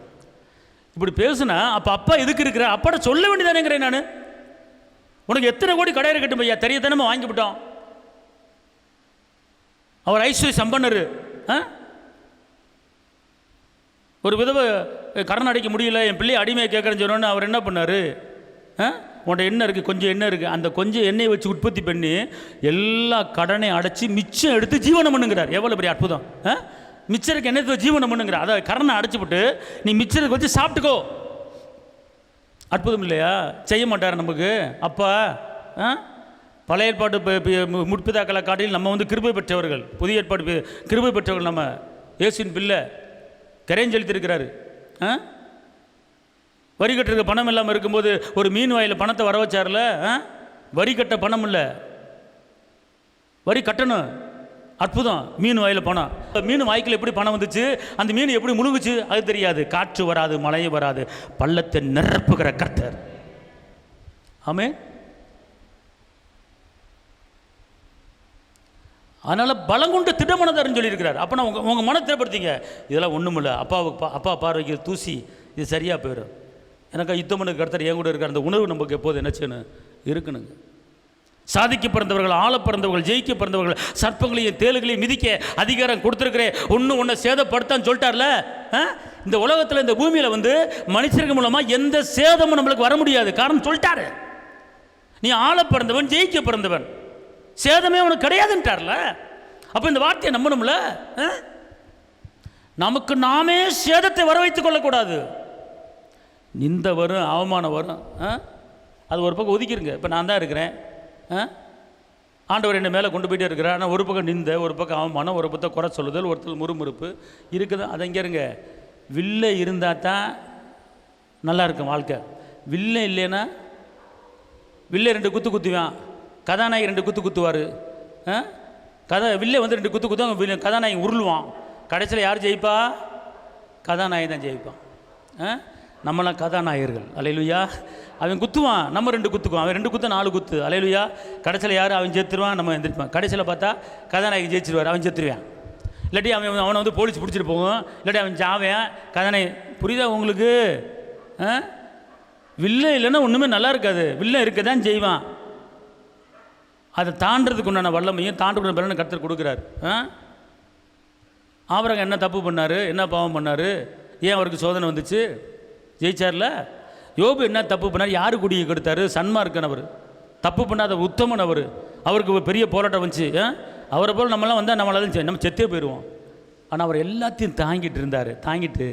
இப்படி பேசுனா அப்போ அப்பா எதுக்கு இருக்கிற? அப்பாட்ட சொல்ல வேண்டியதானேங்கிறேன் நான். உனக்கு எத்தனை கோடி கடையில் கட்டும் ஐயா, தெரியத்தானே வாங்கிவிட்டோம். அவர் ஐஸ்வர்ய சம்பன்னர். ஒரு விதவை கடன் அடைக்க முடியல, என் பிள்ளையை அடிமையை கேட்குறேன்னு சொன்னோன்னு அவர் என்ன பண்ணார்? உன்ட்ட எண்ணெய் இருக்குது, கொஞ்சம் எண்ணெய் இருக்குது, அந்த கொஞ்சம் எண்ணெயை வச்சு உற்பத்தி பண்ணி எல்லா கடனையும் அடைச்சி மிச்சம் எடுத்து ஜீவனம் பண்ணுங்கிறார். எவ்வளோ பெரிய அற்புதம்! மிச்சருக்கு எண்ணெய் ஜீவனம் பண்ணுங்கிறார். அதை கடனை அடைச்சிவிட்டு நீ மிச்சருக்கு வச்சு சாப்பிட்டுக்கோ. அற்புதம் இல்லையா? செய்ய மாட்டார் நமக்கு அப்பா. பழைய ஏற்பாட்டு முற்பிதாக்களை காட்டில் நம்ம வந்து கிருபை பெற்றவர்கள், புதிய ஏற்பாடு கிருபை பெற்றவர்கள். நம்ம இயேசுவின் பிள்ளை கரையும் செலுத்திருக்கிறாரு. வரி கட்டுறதுக்கு பணம் இல்லாமல் இருக்கும்போது ஒரு மீன் வாயில் பணத்தை வர வச்சார்ல. வரி கட்ட பணம் இல்லை, வரி கட்டணும். அற்புதம்! மீன் வாயில் பணம். மீன் வாய்க்கில் எப்படி பணம் வந்துச்சு, அந்த மீன் எப்படி முழுங்குச்சு அது தெரியாது. காற்று வராது, மழையும் வராது, பள்ளத்தை நிரப்புகிற கர்த்தர். ஆமே. அதனால் பலங்குண்டு திட்டமனதாருன்னு சொல்லியிருக்கிறார். அப்போ நான் உங்கள் மனத்தை திடப்படுத்திங்க. இதெல்லாம் ஒன்றும் இல்லை, அப்பா பார்வைக்கு தூசி, இது சரியாக போயிடும். எனக்கு யுத்தமனுக்கு கர்த்தர் என் கூட இருக்கார். அந்த உணர்வு நமக்கு எப்போது என்ன செய்யணும்? இருக்கணுங்க. சாதிக்க பிறந்தவர்கள், ஆள பிறந்தவர்கள், ஜெயிக்க பிறந்தவர்கள், சர்ப்பங்களையும் தேளுகளையும் மிதிக்க அதிகாரம் கொடுத்துருக்கிறேன், ஒன்று சேதப்படுத்தான்னு சொல்லிட்டார்ல. இந்த உலகத்தில், இந்த பூமியில் வந்து மனுஷர்கள் மூலமாக எந்த சேதமும் நம்மளுக்கு வர முடியாது. காரணம் சொல்லிட்டாரு. நீ ஆள பிறந்தவன், ஜெயிக்க பிறந்தவன், சேதமே உனக்கு கிடையாதுன்ட்டார்ல. அப்போ இந்த வார்த்தையை நம்பணும்ல. நமக்கு நாமே சேதத்தை வர வைத்துக் கொள்ளக்கூடாது. நிந்த வரும், அவமானம் வரும், அது ஒரு பக்கம் ஒதுக்கிருங்க. இப்போ நான் தான் இருக்கிறேன், ஆண்டவர் என்னை மேலே கொண்டு போயிட்டே இருக்கிறேன். ஆனால் ஒரு பக்கம் நிந்த, ஒரு பக்கம் அவமானம், ஒரு பக்கம் குறை சொல்லுதல், ஒருத்தர் முறுமுறுப்பு இருக்குது. அதை இங்கே இருங்க. வில்லை இருந்தால் தான் நல்லா இருக்கும் வாழ்க்கை. வில்லை இல்லைன்னா, வில்லை 2 குத்து குத்துவான், கதாநாயகி 2 குத்து குத்துவார். வில்லை வந்து 2 குத்து குத்துவாங்க, கதாநாயகி உருளுவான். கடைசியில் யார் ஜெயிப்பா? கதாநாயகி தான் ஜெயிப்பான். நம்மளாம் கதாநாயகர்கள். அல்லேலூயா. அவன் குத்துவான், நம்ம 2 குத்துக்குவான். அவன் 2 குத்து 4 குத்து. அல்லேலூயா. கடைசியில் யார்? அவன் ஜெயித்துருவான், நம்ம எந்திரிப்பான். கடைசியில் பார்த்தா கதாநாயகி ஜெயிச்சிருவார், அவன் செத்துருவான். இல்லாட்டி அவனை வந்து போலீஸ் பிடிச்சிட்டு போகும், இல்லாட்டி அவன் ஜாவேன் கதாநாயகி. புரியுதா உங்களுக்கு? வில்லை இல்லைன்னா ஒன்றுமே நல்லா இருக்காது. வில்லை இருக்க தான் செய்வான். அதை தாண்டதுக்கு உண்டான வல்லமையும் தாண்டுகிற பலனை கர்த்தர் கொடுக்குறாரு. ஆபிரகாம் என்ன தப்பு பண்ணார்? என்ன பாவம் பண்ணார்? ஏன் அவருக்கு சோதனை வந்துச்சு? ஜெயிச்சார்ல. யோபு என்ன தப்பு பண்ணார்? யார் குடியை கெடுத்தார்? சன்மார்க்கன் அவர், தப்பு பண்ணாத உத்தமன் அவர். அவருக்கு பெரிய போராட்டம் வந்துச்சு. அவரை போல் நம்மளாம் வந்தால் நம்மளால நம்ம செத்தே போயிடுவோம். ஆனால் அவர் எல்லாத்தையும் தாங்கிட்டு இருந்தார். தாங்கிட்டு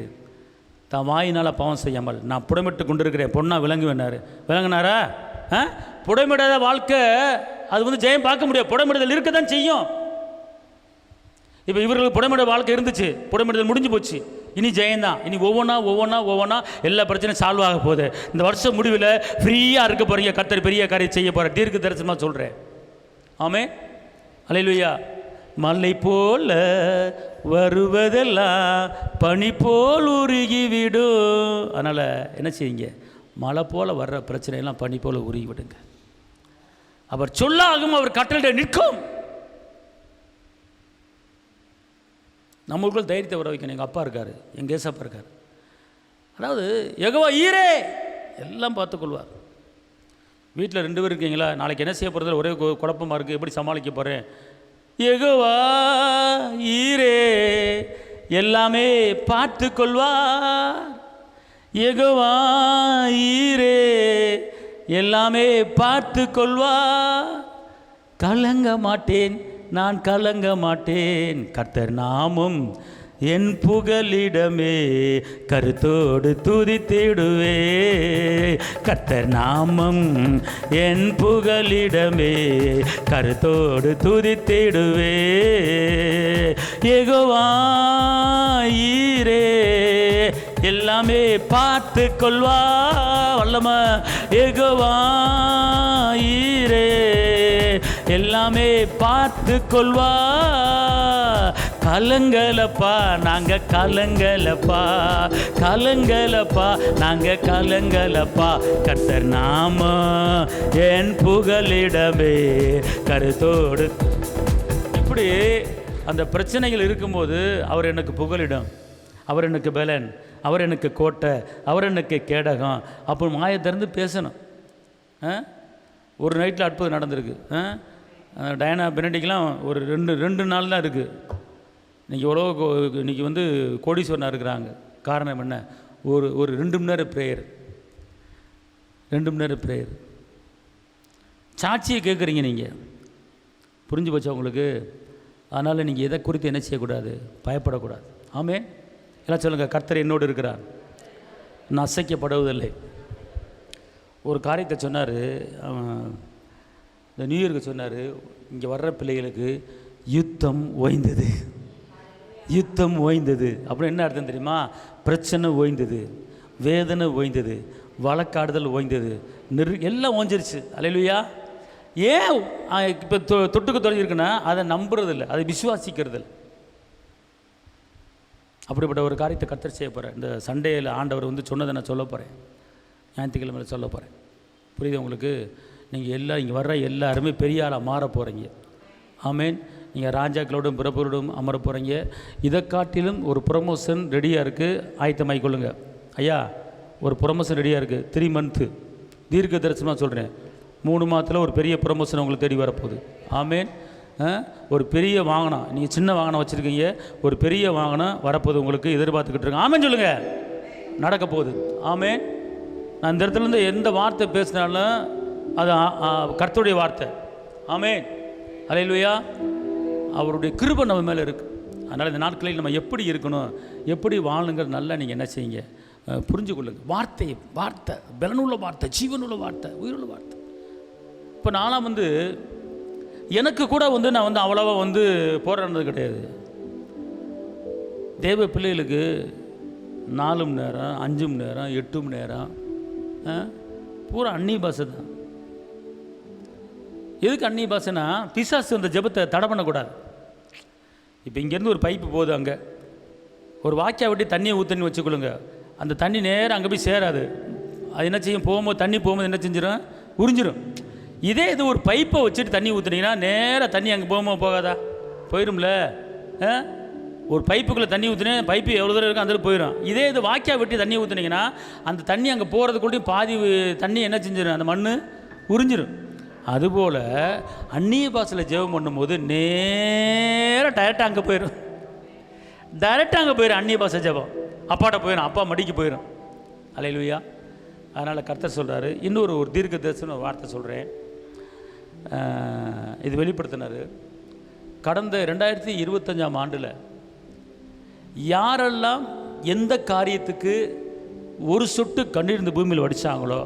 தான் வாயினால் பாவம் செய்யாமல் நான் புடமிட்டு கொண்டு இருக்கிறேன், பொண்ணா விளங்குவேன்னாரு. விளங்குனாரா? புடமிடாத வாழ்க்கை அது வந்து ஜெயம் பார்க்க முடியாது. புடமிடுதல் இருக்க தான் செய்யும். இப்போ இவர்களுக்கு புடமிட வாழ்க்கை இருந்துச்சு, புடமிடுதல் முடிஞ்சு போச்சு. இனி ஜெயந்தான். இனி ஒவ்வொன்றா எல்லா பிரச்சனையும் சால்வ் ஆக போகுது. இந்த வருஷம் முடிவில் ஃப்ரீயாக இருக்க போகிறீங்க. கர்த்தர் பெரிய காரியம் செய்ய போகிற தீர்க்க தரிசனமாக சொல்கிறேன். ஆமே. அல்லேலூயா. மலை போல வருவதெல்லாம் பனி போல் உருகிவிடும். அதனால் என்ன செய்யுங்க? மழை போல் வர்ற பிரச்சனையெல்லாம் பனி போல் உருகி விடுங்க. அவர் சொல்லாகும், அவர் கட்டளை நிற்கும். நம்மளுக்குள்ள தைரியத்தை வர வைக்கணும். எங்கள் அப்பா இருக்கார், எங்கள் ஏசப்பா இருக்கார். அதாவது யெகோவா ஈரே எல்லாம் பார்த்துக்கொள்வார். வீட்டில் 2 பேர் இருக்கீங்களா? நாளைக்கு என்ன செய்ய போகிறது ஒரே குழப்பமாக இருக்குது, எப்படி சமாளிக்க போகிறேன்? யெகோவா ஈரே எல்லாமே பார்த்து கொள்வார். யெகோவா ஈரே எல்லாமே பார்த்து கொள்வார். கலங்க மாட்டேன், நான் கலங்க மாட்டேன். கர்த்தர் நாமும் என் புகலிடமே, கருத்தோடு துதித்திடுவே. கர்த்தர் நாமம் என் புகலிடமே, கருத்தோடு துதித்திடுவே. யெகோவா ஈரே எல்லாமே பார்த்து கொள்வா. வல்லமா. யெகோவா ஈரே எல்லாமே பார்த்து கொள்வா. கலங்கலப்பா நாங்க கலங்கலப்பா, கலங்கலப்பா நாங்க கலங்கலப்பா. கர்த்தர் நாம என் புகலிடமே, கருத்தோடு. இப்படி அந்த பிரச்சனைகள் இருக்கும்போது அவர் எனக்கு புகலிடம், அவர் எனக்கு பலன், அவர் எனக்கு கோட்டை, அவர் எனக்கு கேடகம், அப்போ மாயை திறந்து பேசணும். ஒரு நைட்டில் அற்புதம் நடந்திருக்கு. டயனா பெனடிக்கெலாம் ஒரு ரெண்டு நாள் தான் இருக்குது. இன்றைக்கி இன்றைக்கி வந்து கோடீஸ்வரனாக இருக்கிறாங்க. காரணம் என்ன? ஒரு 2 மணி நேரம் ப்ரேயர், 2 மணி நேரம் ப்ரேயர். சாட்சியை கேட்குறீங்க நீங்கள், புரிஞ்சு போச்சா உங்களுக்கு? அதனால் நீங்கள் எதை குறித்து என்ன செய்யக்கூடாது? பயப்படக்கூடாது. ஆமே, எல்லாம் சொல்லுங்கள், கர்த்தர் என்னோடு இருக்கிறார், நான் அசைக்கப்படுவதில்லை. ஒரு காரியத்தை சொன்னார், இந்த நியூ இயருக்கு சொன்னார், இங்கே வர்ற பிள்ளைகளுக்கு யுத்தம் ஓய்ந்தது, யுத்தம் ஓய்ந்தது. அப்படின்னு என்ன அர்த்தம் தெரியுமா? பிரச்சனை ஓய்ந்தது, வேதனை ஓய்ந்தது, வழக்காடுதல் ஓய்ந்தது, எல்லாம் ஓஞ்சிருச்சு. அல்லேலூயா. ஏன் இப்போ தொட்டுக்கு தொலைஞ்சிருக்குன்னா அதை நம்புறதில்லை, அதை விசுவாசிக்கிறதில்லை. அப்படிப்பட்ட ஒரு காரியத்தை கர்த்தர் செய்ய போகிறேன். இந்த சண்டேயில் ஆண்டவர் வந்து சொன்னதை நான் சொல்ல போகிறேன், ஞாயிற்றுக்கிழமையில் சொல்ல போகிறேன். புரியுது உங்களுக்கு? நீங்கள் இங்கே வர்ற எல்லாருமே பெரிய ஆளாக மாற போகிறீங்க. ஆமேன். நீங்கள் ராஜாக்களோடும் பிரபுரோடும் அமர போகிறீங்க. இதை காட்டிலும் ஒரு ப்ரொமோஷன் ரெடியாக இருக்குது, ஆயத்தமாகி கொள்ளுங்க. ஐயா, ஒரு ப்ரொமோஷன் ரெடியாக இருக்குது. 3 மந்த்து தீர்க்க தரிசனமாக சொல்கிறேன். 3 மாதத்தில் ஒரு பெரிய ப்ரொமோஷன் உங்களுக்கு தேடி வரப்போகுது. ஆமேன். ஒரு பெரிய வாகனம், நீங்கள் சின்ன வாகனம் வச்சுருக்கீங்க, ஒரு பெரிய வாகனம் வரப்போகுது உங்களுக்கு, எதிர்பார்த்துக்கிட்டு இருக்கேன். ஆமேன் சொல்லுங்கள், நடக்க போகுது. ஆமேன். நான் இந்த இடத்துலேருந்து எந்த வார்த்தை பேசினாலும் அது கர்த்தருடைய வார்த்தை. ஆமேன். அல்லேலூயா. அவருடைய கிருபை நம்ம மேலே இருக்குது. அதனால் இந்த நாட்களில் நம்ம எப்படி இருக்கணும், எப்படி வாழணுங்கிறது நல்லா நீங்கள் என்ன செய்யுங்க, புரிஞ்சு கொள்ளுங்கள். வார்த்தை பலனுள்ள வார்த்தை, ஜீவனுள்ள வார்த்தை, உயிருள்ள வார்த்தை. இப்போ நான்லாம் வந்து எனக்கு கூட வந்து நான் வந்து அவ்வளோவா வந்து போராடினது கிடையாது. தேவ பிள்ளைகளுக்கு 4 மணி நேரம், 5 மணி நேரம், 8 மணி நேரம் பூரா அந்நிய பாஷை தான். எதுக்கு அந்நிய பாஷைனா, பிசாசு அந்த ஜெபத்தை தடை பண்ணக்கூடாது. இப்போ இங்கேருந்து ஒரு பைப்பு போகுது, அங்கே ஒரு வாக்கியா விட்டு தண்ணியை ஊற்றன்னு வச்சுக்கொள்ளுங்க. அந்த தண்ணி நேரம் அங்கே போய் சேராது. அது என்ன செய்யும்? தண்ணி போகும்போது என்ன செஞ்சிடும்? உறிஞ்சிடும். இதே இது ஒரு பைப்பை வச்சுட்டு தண்ணி ஊற்றுனீங்கன்னா நேராக தண்ணி அங்கே போகாதா? போயிடும்ல. ஒரு பைப்புக்குள்ளே தண்ணி ஊற்றினே, பைப்பு எவ்வளோ தூரம் இருக்கும் அந்த போயிடும். இதே இது வாக்கியா வெட்டி தண்ணி ஊற்றுனீங்கன்னா அந்த தண்ணி அங்கே போகிறதுக்குள்ளேயும் பாதி தண்ணி என்ன செஞ்சிடும்? அந்த மண் உறிஞ்சிடும். அதுபோல் அந்நிய பாஷையில் ஜெபம் பண்ணும்போது நேராக டைரெக்டாக அங்கே போயிடும். அந்நிய பாஷை ஜெபம் அப்பாட்ட போயிடும், அப்பா மடிக்கு போயிடும். அல்லேலூயா. அதனால் கர்த்தர் சொல்கிறாரு. இன்னொரு தீர்க்க தரிசன வார்த்தை சொல்கிறேன். இது வெளிப்படுத்தினார். கடந்த 2025ஆம் ஆண்டில் யாரெல்லாம் எந்த காரியத்துக்கு ஒரு சொட்டு கண்ணீர் இந்த பூமியில் வடித்தாங்களோ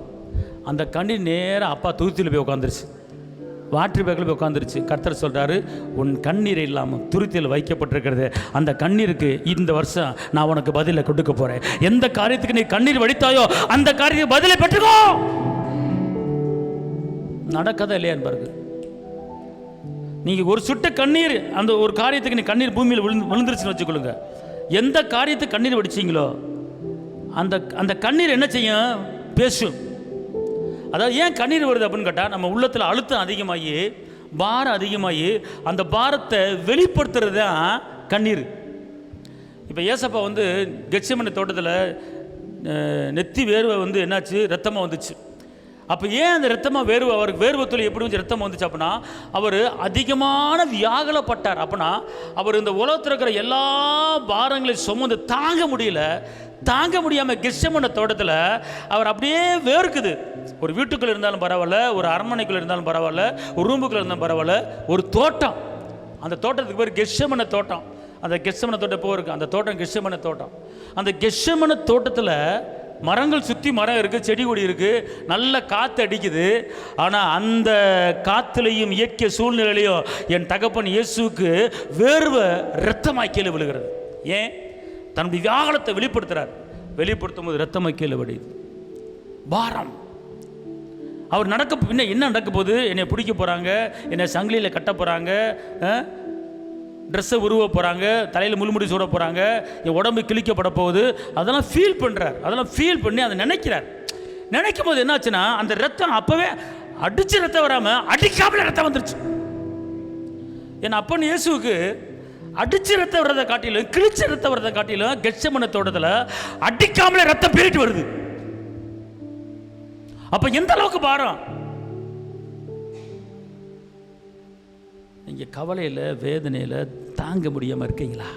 அந்த கண்ணீர் நேராக அப்பா துருத்தியில் போய் உட்காந்துருச்சு, வாட்டர் பேக்கில் போய் உட்காந்துருச்சு. கர்த்தர் சொல்கிறாரு, உன் கண்ணீர் இல்லாமல் துருத்தியில் வைக்கப்பட்டிருக்கிறது, அந்த கண்ணீருக்கு இந்த வருஷம் நான் உனக்கு பதிலை கொடுக்க போகிறேன். எந்த காரியத்துக்கு நீ கண்ணீர் வடித்தாயோ அந்த காரியத்துக்கு பதிலை பெற்றுக்கோ. நடக்கதா இல்லையான்னு பாருங்க. நீங்கள் ஒரு சுட்ட கண்ணீர், அந்த ஒரு காரியத்துக்கு நீ கண்ணீர் பூமியில் விழுந்துருச்சுன்னு வச்சுக்கொள்ளுங்க. எந்த காரியத்துக்கு கண்ணீர் வடிச்சிங்களோ அந்த கண்ணீர் என்ன செய்யும்? பேசும். அதாவது ஏன் கண்ணீர் வருது அப்படின்னு கேட்டால், நம்ம உள்ளத்தில் அழுத்தம் அதிகமாகி பாரம் அதிகமாகி அந்த பாரத்தை வெளிப்படுத்துறது தான் கண்ணீர். இப்போ ஏசப்பா வந்து கெத்செமனே தோட்டத்தில் நெத்தி வேர்வை வந்து என்னாச்சு? ரத்தமாக வந்துச்சு. அப்போ ஏன் அந்த ரத்தமாக அவருக்கு வேர்வத்தில் எப்படி வந்து ரத்தமாக வந்துச்சு அப்படின்னா, அவர் அதிகமான வியாகுலப்பட்டார். அப்படின்னா அவர் இந்த உலகத்தில் இருக்கிற எல்லா பாரங்களையும் சுமந்து தாங்க முடியாமல் கெத்செமனே தோட்டத்தில் அவர் அப்படியே வேர்க்குது. ஒரு வீட்டுக்குள்ளே இருந்தாலும் பரவாயில்ல, ஒரு அரண்மனைக்குள்ளே இருந்தாலும் பரவாயில்ல, ஒரு ரூமுக்குள்ளே இருந்தாலும் பரவாயில்ல, ஒரு தோட்டம், அந்த தோட்டத்துக்கு பேர் கெத்செமனே தோட்டம். அந்த கெத்செமனே தோட்டம் இப்போ இருக்குது, அந்த தோட்டம் கெத்செமனே தோட்டம். அந்த கெத்செமனே தோட்டத்தில் மரங்கள் சுற்றி மரம் இருக்குது, செடி கொடி இருக்குது, நல்ல காற்று அடிக்குது. ஆனால் அந்த காற்றுலையும் இயற்கை சூழ்நிலையிலையும் என் தகப்பன் இயேசுவுக்கு வேர்வை இரத்தமாய் கீழே விழுகிறது. ஏன்? தன்னுடைய வியாகுலத்தை வெளிப்படுத்தும் போது இரத்தமாய் கீழே விடுது. பாரம். அவர் என்ன நடக்க போகுது? என்னை பிடிக்க போகிறாங்க, என்னை சங்கிலியில் கட்ட போகிறாங்க, ட்ரெஸ்ஸை உருவ போகிறாங்க, தலையில் முள்முடி சூட போகிறாங்க, என் உடம்பு கிழிக்கப்பட போகுது. அதெல்லாம் ஃபீல் பண்ணுறார். அதெல்லாம் ஃபீல் பண்ணி அதை நினைக்கும் போது என்னாச்சுன்னா, அந்த ரத்தம் அப்போவே அடித்து ரத்தம் வராமல் அடிக்காமல் ரத்தம் வந்துருச்சு. என் அப்பன் இயேசுவுக்கு அடிச்சு ரத்தம் வர்றதை காட்டிலும், கிழிச்சு ரத்தம் வர்றதை காட்டிலும் கெத்செமனே தோட்டத்தில் அடிக்காமலே ரத்தம் பீரிட்டு வருது. அப்ப எந்த அளவுக்கு பாரம்! நீங்க கவலையில் வேதனையில் தாங்க முடியாம இருக்கீங்களா?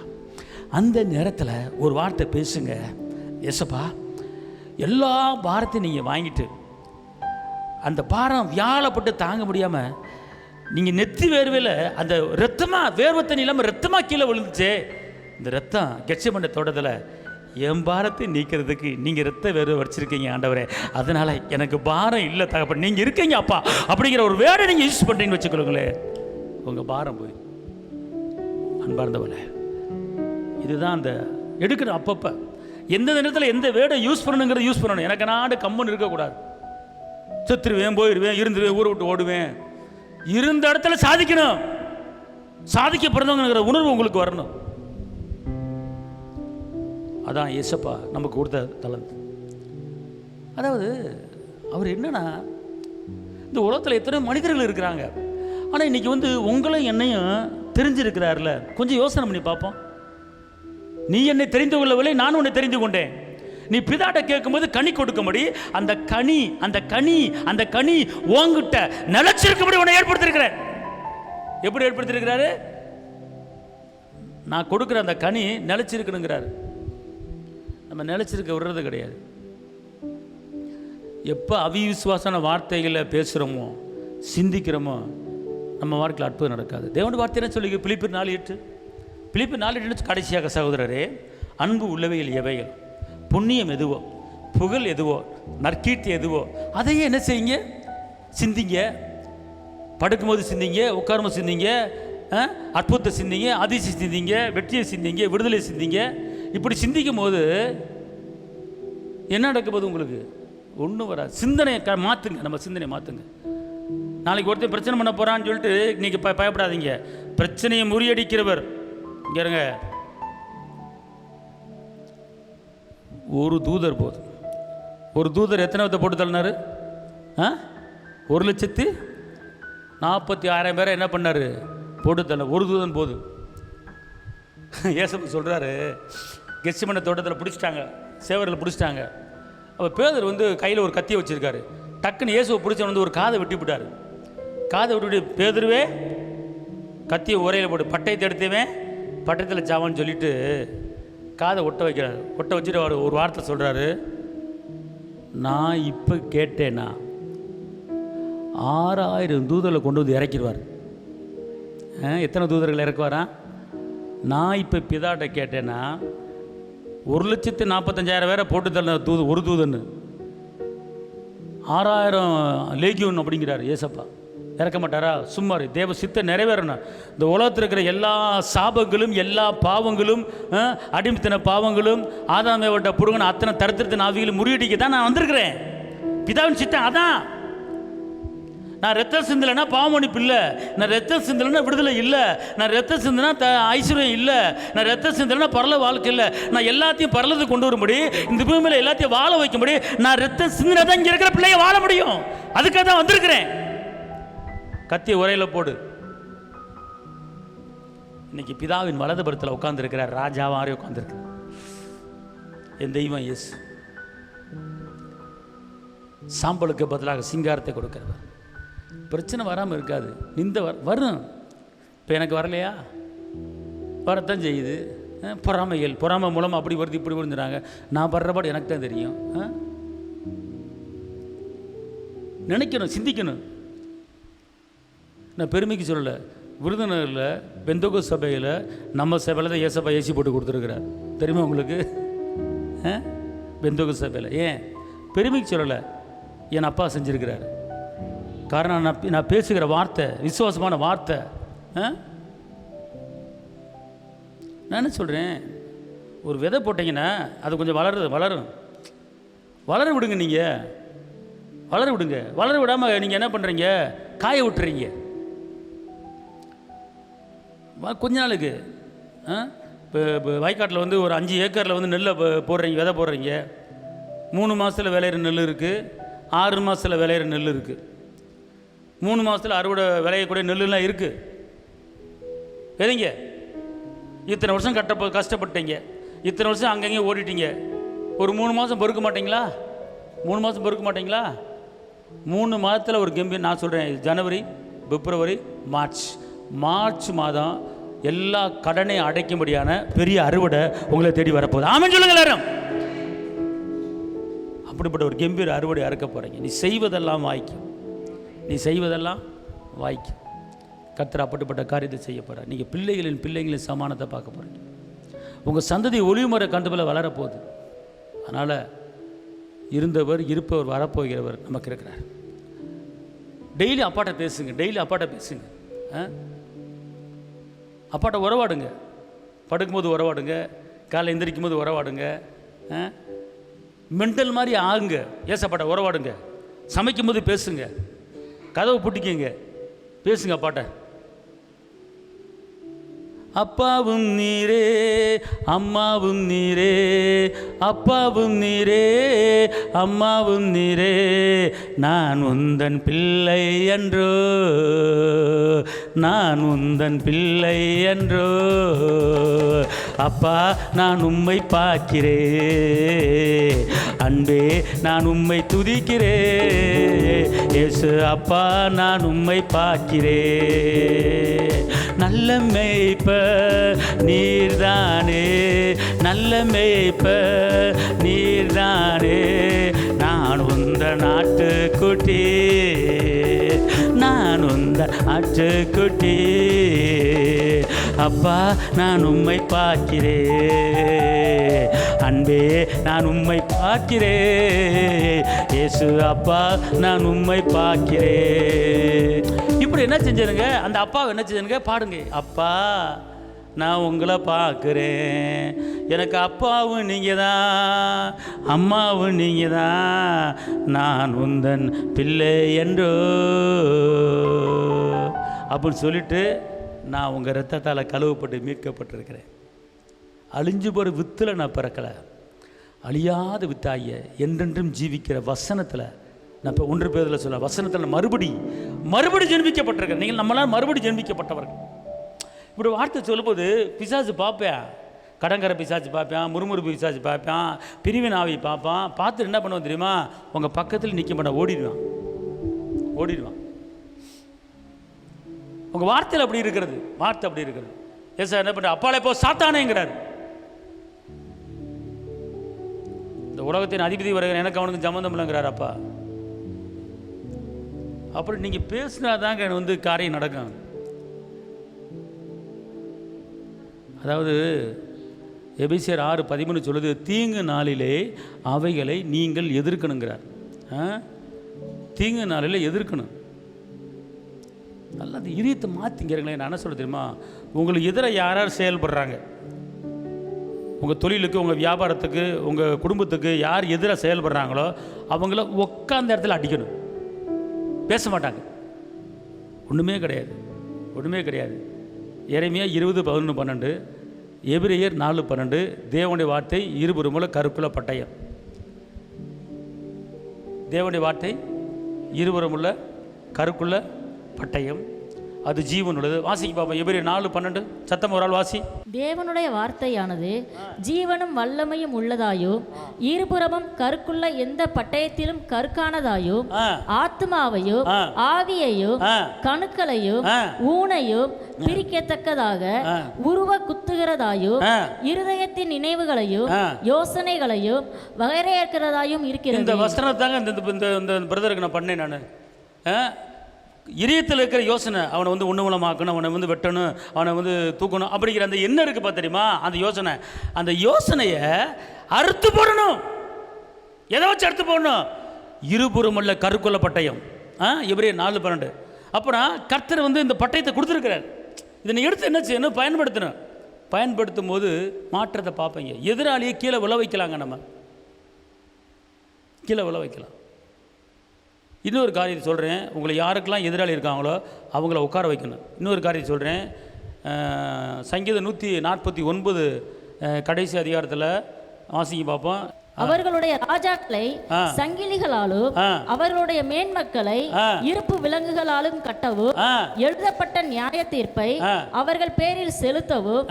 அந்த நேரத்தில் ஒரு வார்த்தை பேசுங்க. ஏசப்பா, எல்லா பாரத்தையும் நீங்கள் வாங்கிட்டு அந்த பாரம் வியாழப்பட்டு தாங்க முடியாமல் நீங்கள் நெத்தி வேர்வையில் அந்த ரத்தமாக வேர்வை தண்ணி இல்லாமல் ரத்தமாக கீழே விழுந்துச்சே, இந்த ரத்தம் கெத்செமனே தோட்டத்தில் என் பாரத்தை நீக்கிறதுக்கு நீங்கள் ரத்த வேர்வை வச்சிருக்கீங்க ஆண்டவரே, அதனால் எனக்கு பாரம் இல்லை தகப்பன், நீங்கள் இருக்கீங்க அப்பா அப்படிங்கிற ஒரு வேர்டை நீங்கள் யூஸ் பண்ணுறீங்கன்னு வச்சுக்கொள்ளுங்களேன், உங்கள் பாரம் போய். அன்பார்ந்தவளே, இதுதான் அந்த எடுக்கணும். அப்பப்போ எந்த நேரத்தில் எந்த வேர்டை யூஸ் பண்ணணுங்கிறத யூஸ் பண்ணணும். எனக்கு நாடு கம்முன்னு இருக்கக்கூடாது. செத்துருவேன், போயிடுவேன், இருந்துருவேன், ஊரை விட்டு ஓடுவேன். இருந்த இடத்துல சாதிக்கணும். சாதிக்க பிறந்தவங்கிற உணர்வு உங்களுக்கு வரணும். அதான் ஏசப்பா நமக்கு கொடுத்த தலந்து. அதாவது அவர் என்னன்னா, இந்த உலகத்தில் எத்தனை மனிதர்கள் இருக்கிறாங்க, ஆனால் இன்னைக்கு உங்களையும் என்னையும் தெரிஞ்சிருக்கிறார்ல. கொஞ்சம் யோசனை பண்ணி பார்ப்போம். நீ என்னை தெரிந்து கொள்ளவில்லை, நான் உன்னை தெரிந்து கொண்டேன். நீ பிதாட்ட கேட்கும்போது கனி கொடுக்கும்படி அந்த கனி உன்கிட்ட நிலைச்சிருக்கும்படி உன்னை ஏற்படுத்திருக்கிறேன். எப்படி ஏற்படுத்திருக்கிறாரு? நான் கொடுக்குற அந்த கனி நிலைச்சிருக்கணுங்கிறாரு. நம்ம நிலைச்சிருக்க விடுறது கிடையாது. எப்போ அவிசுவாசான வார்த்தைகளை பேசுகிறோமோ, சிந்திக்கிறோமோ, நம்ம வாழ்க்கையில் அற்புதம் நடக்காது. தேவனுடைய வார்த்தை என்ன சொல்லி பிலிப்பியர் 4:8, பிலிப்பியர் 4:8 கடைசியாக சகோதரரே, அன்பு உள்ளவைகள் எவைகள், புண்ணியம் எதுவோ, புகழ் எதுவோ, நற்கீர்த்தி எதுவோ, அதையே என்ன செய்யுங்க, சிந்திங்க. படுக்கும்போது சிந்திங்க, உட்காரும்போது சிந்திங்க, அற்புதத்தை சிந்திங்க, அதிசயம் சிந்திங்க, வெற்றியை சிந்திங்க, விடுதலை சிந்திங்க. இப்படி சிந்திக்கும் போது என்ன நடக்க போது? உங்களுக்கு ஒன்றும் வராது. சிந்தனையை மாற்றுங்க. நம்ம சிந்தனையை மாற்றுங்க. நாளைக்கு ஒருத்தர் பிரச்சனை பண்ண போகிறான்னு சொல்லிட்டு நீங்கள் பயப்படாதீங்க. பிரச்சனையை முறியடிக்கிறவர் இங்கே இருங்க. ஒரு தூதர் போதும். ஒரு தூதர் எத்தனை வித்தை போட்டு தள்ளினார்? 1,46,000 பேரை என்ன பண்ணார்? போட்டு தள்ள. ஒரு தூதன் போதும். ஏசப்பா சொல்கிறாரு, கெத்செமனே தோட்டத்தில் பிடிச்சிட்டாங்க, சேவரில் பிடிச்சிட்டாங்க. அப்போ பேதர் கையில் ஒரு கத்தியை வச்சுருக்காரு. டக்குன்னு இயேசுவை பிடிச்சவன் ஒரு காதை வெட்டி விட்டார். காதை விட்டு, பேதுருவே கத்தியை உரையில் போட்டு பட்டயத்தை எடுத்துவேன் பட்டயத்தில் சாவான்னு சொல்லிட்டு காதை ஒட்ட வைக்கிறார். ஒட்ட வச்சுட்டு அவர் ஒரு வார்த்தை சொல்கிறாரு, நான் இப்போ கேட்டேன்னா 6,000 தூதர்களை கொண்டு வந்து இறக்கிடுவார். எத்தனை தூதர்கள் இறக்குவாரா? நான் இப்போ பிதாட்ட கேட்டேன்னா 1,45,000 பேரை போட்டு தள்ள ஒரு தூதன்னு 6,000 லேகியோன் அப்படிங்கிறார் ஏசப்பா. இறக்க மாட்டாரா? சும்மாரு. தேவ சித்த நிறைவேறணும். இந்த உலகத்தில் இருக்கிற எல்லா சாபங்களும், எல்லா பாவங்களும், அடிமைத்தன பாவங்களும், ஆதாமேவட்ட புடுங்கின அத்தனை தரித்திரத்தின் ஆவிகளும் முறியடிக்க தான் நான் வந்திருக்கிறேன். பிதாவின் சித்தம் அதான். நான் ரத்தம் சிந்தலைன்னா பாவமன்னிப்பு இல்லை, நான் ரத்தம் சிந்தலைன்னா விடுதலை இல்லை, நான் ரத்தம் சிந்தனா ஐஸ்வர்யம் இல்லை, நான் ரத்தம் சிந்தலைன்னா பரல வாழ்க்கை இல்லை. நான் எல்லாத்தையும் பரலத்துக்கு கொண்டு வரும்படி, இந்த பூமியில் எல்லாத்தையும் வாழ வைக்கும்படி நான் ரத்தம் சிந்தனை தான் இங்கே இருக்கிற பிள்ளைய வாழ முடியும். அதுக்காக தான் வந்திருக்கிறேன். கத்திய உரையில் போடு. இன்னைக்கு பிதாவின் வலதுபுறத்தில் உட்கார்ந்துருக்கிறார், ராஜாவாரே உட்கார்ந்துருக்கிறார். என் தெய்வம் இயேசு. சாம்பலுக்கு பதிலாக சிங்காரத்தை கொடுக்கிறவர். பிரச்சனை வராமல் இருக்காது. வரும். இப்போ எனக்கு வரலையா? வரத்தான் செய்யுது. பொறாமை மூலமாக அப்படி வருது, இப்படி வருதுறாங்க. நான் படுறபாடு எனக்கு தான் தெரியும். நினைக்கணும், சிந்திக்கணும். நான் பெருமைக்கு சொல்லலை. விருதுநகரில் பெந்தோகோ சபையில் நம்ம சபையில் தான் ஏசப்பா ஏசி போட்டு கொடுத்துருக்குறார். தெரியுமா உங்களுக்கு? பெந்தோகோ சபையில். ஏன் பெருமைக்கு சொல்லலை, என் அப்பா செஞ்சுருக்கிறார். காரணம் நான் பேசுகிற வார்த்தை விசுவாசமான வார்த்தை. நான் என்ன சொல்கிறேன், ஒரு விதை போட்டிங்கன்னா அது கொஞ்சம் வளர விடுங்க. நீங்கள் வளர விடுங்க. வளர விடாமல் நீங்கள் என்ன பண்ணுறீங்க? காய விட்டுறீங்க. கொஞ்ச நாளுக்கு இப்போ வயக்காட்டில் ஒரு 5 ஏக்கரில் நெல்லை போடுறீங்க, விதை போடுறீங்க. 3 மாதத்தில் விளையிற நெல் இருக்குது, 6 மாதத்தில் விளையிற நெல் இருக்குது, 3 மாதத்தில் அறுவடை விளையக்கூடிய நெல்லுலாம் இருக்குது. விதைங்க. இத்தனை வருஷம் கஷ்டப்பட்டீங்க, இத்தனை வருஷம் அங்கங்கே ஓடிட்டீங்க. ஒரு 3 மாதம் பொறுக்க மாட்டிங்களா? 3 மாதம் பொறுக்க மாட்டிங்களா? 3 மாதத்தில் ஒரு கம்பீர். நான் சொல்கிறேன், ஜனவரி, பிப்ரவரி, மார்ச் மாதம் எல்லா கடனையும் அடைக்கும்படியான பெரிய அறுவடை உங்களை தேடி வரப்போகுது. ஆமென் சொல்லுங்க எல்லாரும். அப்படிப்பட்ட ஒரு கம்பீர அறுவடை அறுக்க போகிறீங்க. நீ செய்வதெல்லாம் வாய்க்கும், நீ செய்வதெல்லாம் வாய்க்கும். கர்த்தர் அப்படிப்பட்ட காரியத்தை செய்ய போகிறார். நீங்கள் பிள்ளைகளின் சமானத்தை பார்க்க போகிறீங்க. உங்கள் சந்ததி ஒளிவுமர கண்டுபில் வளரப்போகுது. அதனால் இருந்தவர், இருப்பவர், வரப்போகிறவர் நமக்கு இருக்கிறார். டெய்லி அப்பாட்ட பேசுங்க, டெய்லி அப்பாட்ட பேசுங்க. அப்பாட்ட உறவாடுங்க. படுக்கும்போது உறவாடுங்க, காலை எந்திரிக்கும் போது உறவாடுங்க. மென்டல் மாதிரி ஆகுங்க. ஏசப்பாட்ட உறவாடுங்க. சமைக்கும் போது பேசுங்க, கதவை பூட்டிக்கங்க, பேசுங்க அப்பாட்ட. அப்பாவும் நீரே, அம்மாவும் நீரே, அப்பாவும் நீரே, அம்மாவும் நீரே, நான் உந்தன் பிள்ளை என்றோ, நான் உந்தன் பிள்ளை என்றோ. அப்பா நான் உம்மை பார்க்கிறேன், அன்பே நான் உம்மை துதிக்கிறேன். இயேசு அப்பா நான் உம்மை பார்க்கிறேன். நல்ல மேய்ப்பர் நீர்தானே, நல்ல மேய்ப்பர் நீர்தானே, நான் உந்த நாட்டுக்குட்டி, நான் உந்த ஆட்டுக்குட்டி. அப்பா நான் உம்மை பார்க்கிறேன், அன்பே நான் உம்மை பார்க்கிறேன். இயேசு அப்பா நான் உம்மை பார்க்கிறேன். இப்படி என்ன செஞ்சிருங்க, அந்த அப்பாவை என்ன செஞ்சிருங்க, பாடுங்க. அப்பா நான் உங்களை பார்க்குறேன், எனக்கு அப்பாவும் நீங்கள் தான், அம்மாவும் நீங்கள் தான், நான் உந்தன் பிள்ளை என்றோ அப்படின்னு சொல்லிட்டு, நான் உங்கள் இரத்தத்தால் கழுவப்பட்டு மீட்கப்பட்டிருக்கிறேன். அழிஞ்சு போகிற வித்தில் நான் பிறக்கலை, அழியாத வித்தாகிய என்றென்றும் ஜீவிக்கிற வசனத்தில் நான் இப்போ 1 பேரில் சொல்ல, வசனத்தில் மறுபடி ஜென்மிக்கப்பட்டிருக்கிறேன். நீங்கள் நம்மளால் மறுபடி ஜென்மிக்கப்பட்டவர்கள். இப்படி வார்த்தை சொல்லும்போது பிசாசு பார்ப்பேன், கடங்கரை பிசாசு பார்ப்பேன், முறுமுறுப்பு பிசாசு பார்ப்பேன், பிரிவின் ஆவி பார்ப்பான். பார்த்துட்டு என்ன பண்ணுவான் தெரியுமா, உங்கள் பக்கத்தில் நிற்க மாட்டான், ஓடிடுவான். உங்கள் வார்த்தையில் அப்படி இருக்கிறது, வார்த்தை அப்படி இருக்கிறது. ஏசா என்ன பண்ணுற, அப்பாலே போ சாத்தானேங்கிறார். இந்த உலகத்தின் அதிபதி வருகிற எனக்கு அவனுக்கு சம்மந்தம் இல்லைங்கிறார் அப்பா. அப்புறம் நீங்கள் பேசினாதாங்க வந்து காரியம் நடக்கும். அதாவது எபேசியர் 6:13 சொல்லுது, தீங்கு நாளிலே அவைகளை நீங்கள் எதிர்க்கணுங்கிறார். தீங்கு நாளில் எதிர்க்கணும். நல்லா அந்த இதயத்தை மாற்றிங்கிறீங்களே. நான் என்ன சொல்ல தெரியுமா, உங்களுக்கு எதிராக யார் செயல்படுறாங்க, உங்கள் தொழிலுக்கு, உங்கள் வியாபாரத்துக்கு, உங்கள் குடும்பத்துக்கு யார் எதிராக செயல்படுறாங்களோ அவங்கள உட்காந்த இடத்துல அடிக்கணும். பேச மாட்டாங்க, ஒன்றுமே கிடையாது. எரேமியா 20:11-12, எபிரேயர் 4:12, தேவனுடைய வார்த்தை இருபுறமுள்ள கருக்குள்ள பட்டயம். தேவனுடைய வார்த்தை இருபுறமுள்ள கருக்குள்ள பட்டயம், அது ஜீவன் உள்ளது. வாசிக்கு பாப்போம், எபிரேயர் 4:12. சத்தம் ஒரு ஆள் வாசி. தேவனுடைய வார்த்தையானது ஜீவனும் வல்லமையும் உள்ளதாயும் இருபுறமும் கருக்குள்ள எந்த பட்டயத்திலும் கருக்கானதாயும் ஆத்மாவையும் ஆவியையும் கணுக்களையும் ஊனையும் பிரிக்கத்தக்கதாக உருவ குத்துகிறதாயும் இருதயத்தின் நினைவுகளையும் யோசனைகளையும் வகையறுக்கிறதாயும் இருக்கிறது. இந்த வசனத்தாங்க இந்த பிரதருக்கு நான் பண்ணேன். நான் இதயத்தில் இருக்கிற யோசனை, அவனை வந்து உண்ணமுலமாக்கணும், அவனை வந்து வெட்டணும், அவனை வந்து தூக்கணும் அப்படிங்கிற அந்த என்ன இருக்குது பார்த்து தெரியுமா, அந்த யோசனை, அந்த யோசனையை அறுத்து போடணும். எதை வச்சு அறுத்து போடணும்? இருபுறமுள்ள கருக்குள்ள பட்டயம். எபிரேயர் 4:12. அப்புறம் கர்த்தர் வந்து இந்த பட்டயத்தை கொடுத்துருக்கிறார். இதனை எடுத்து என்ன செய்யணும், பயன்படுத்தும் போது மாற்றத்தை பார்ப்பீங்க. எதிராளியை கீழே விழ வைக்கலாங்க, நம்ம கீழே விழ வைக்கலாம். இன்னொரு காரியத்தை சொல்கிறேன், உங்களை யாருக்கெல்லாம் எதிராளி இருக்காங்களோ அவங்கள உட்கார வைக்கணும். இன்னொரு காரியத்தை சொல்கிறேன், சங்கீதம் 149 கடைசி அதிகாரத்தில் வாசிக்க பார்ப்போம். அவர்களுடைய ராஜாக்களை சங்கிலிகளாலும் அவர்களுடைய மேன்மக்களை இருப்பு விலங்குகளாலும் கட்டவும் எழுதப்பட்ட நியாய தீர்ப்பை அவர்கள் பேரில் செலுத்தவும்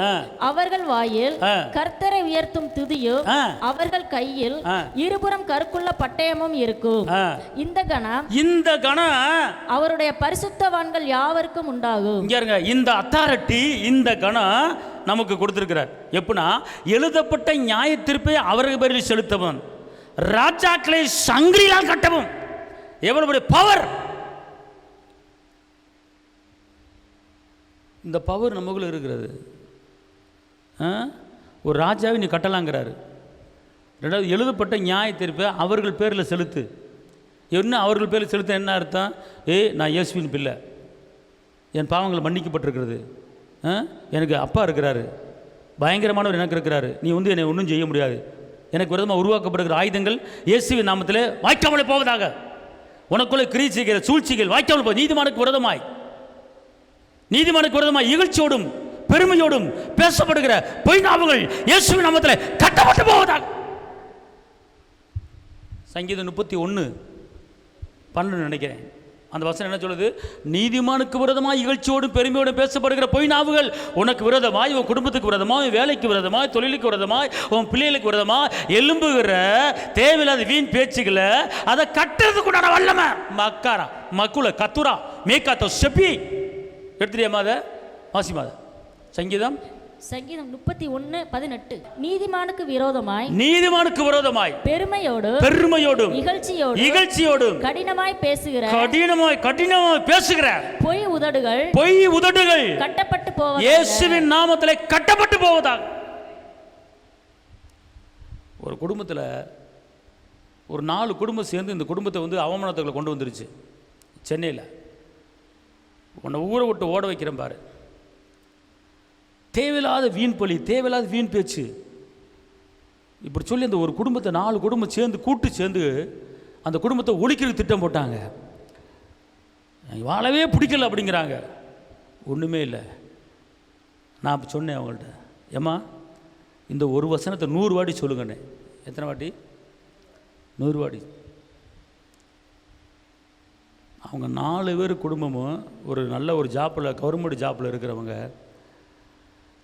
அவர்கள் வாயில் கர்த்தரை உயர்த்தும் துதியும் அவர்கள் கையில் இருபுறம் கருக்குள்ள பட்டயமும் இருக்கும். இந்த கணம் அவருடைய பரிசுத்தவான்கள் யாவருக்கும் உண்டாகும். இந்த அத்தாரிட்டி, இந்த கணம் நமக்கு கொடுத்திருக்கிறார். எப்படின்னா, எழுதப்பட்ட நியாய தீர்ப்பை அவர்கள் பேரில் செலுத்தவும் ராஜாக்களை சங்கிலியால் கட்டவும். எவ்வளவு பவர்! இந்த பவர் நமக்குள்ள இருக்கிறது. ஒரு ராஜாவை நீ கட்டலாங்கிறாரு. ரெண்டாவது, எழுதப்பட்ட நியாய தீர்ப்பை அவர்கள் பேரில் செலுத்து. என்ன அவர்கள் பேரில் செலுத்த என்ன அர்த்தம்? நான் இயேசுவின் பிள்ளை, என் பாவங்கள் மன்னிக்கப்பட்டிருக்கிறது, எனக்கு அப்பா இருக்கிறாரு, பயங்கரமானவர் எனக்கு இருக்கிறாரு, நீ என்னை ஒன்றும் செய்ய முடியாது, எனக்கு விரோதமாக உருவாக்கப்படுகிற ஆயுதங்கள் இயேசுவின் நாமத்திலே வாய்க்காமலே போவதாக, உனக்குள்ளே கிரியை செய்கிற சூழ்ச்சிகள் வாய்க்காமல் போய் நீதிமானுக்கு விரோதமாய் இகழ்ச்சியோடும் பெருமையோடும் பேசப்படுகிற பொய் நாவுகள் இயேசுவின் நாமத்திலே கட்டப்பட்டு போவதாக. சங்கீதம் 31:12 நினைக்கிறேன். அந்த வசனம் என்ன சொல்லுது? நீதிமானுக்கு விரோதமாய் இகழ்ச்சியோடும் பெருமையோடும் பேசப்படுகிற பொய் நாவுகள் உனக்கு விரோதமாய், உன் குடும்பத்துக்கு விரோதமாய், வேலைக்கு விரோதமாய், தொழிலுக்கு விரோதமாய், உன் பிள்ளைகளுக்கு விரோதமாய் எழும்புகிற தேவையில்லாத வீண் பேச்சுகளை அதை கட்டுறதுக்கு உண்டான வல்லமை மக்காரா மக்குல கத்துரா மேக்காத்தோ செப்பி எடுத்துறியம்மா. அதை வாசிமாத சங்கீதம் 31:18 நீதிமானுக்கு விரோதமாய் பெருமையோடும் இகழ்ச்சியோடும் கடினமாய் பேசுகிற பொய் உதடுகள் கட்டப்பட்டு போவதாக, இயேசுவின் நாமத்திலே கட்டப்பட்டு போவதாக. ஒரு குடும்பத்தில் ஒரு 4 குடும்பம் சேர்ந்து இந்த குடும்பத்தை அவமானத்துக்குள்ள கொண்டு வந்துருச்சு. சென்னையில் உன்னை ஊரை விட்டு ஓட வைக்கிறேன் பாரு. தேவையில்லாத வீண் பழி, தேவையில்லாத வீண் பேச்சு, இப்படி சொல்லி அந்த ஒரு குடும்பத்தை 4 குடும்பம் சேர்ந்து அந்த குடும்பத்தை ஒழிக்கிறதுக்கு திட்டம் போட்டாங்க. வாழவே பிடிக்கல அப்படிங்கிறாங்க. ஒன்றுமே இல்லை. நான் சொன்னேன் அவங்கள்ட்ட, ஏம்மா இந்த ஒரு வசனத்தை 100 வாட்டி சொல்லுங்கண்ணே. எத்தனை வாட்டி? 100 வாட்டி. அவங்க 4 பேர் குடும்பமும் ஒரு நல்ல ஒரு ஜாப்பில், கவர்மெண்ட் ஜாப்பில் இருக்கிறவங்க.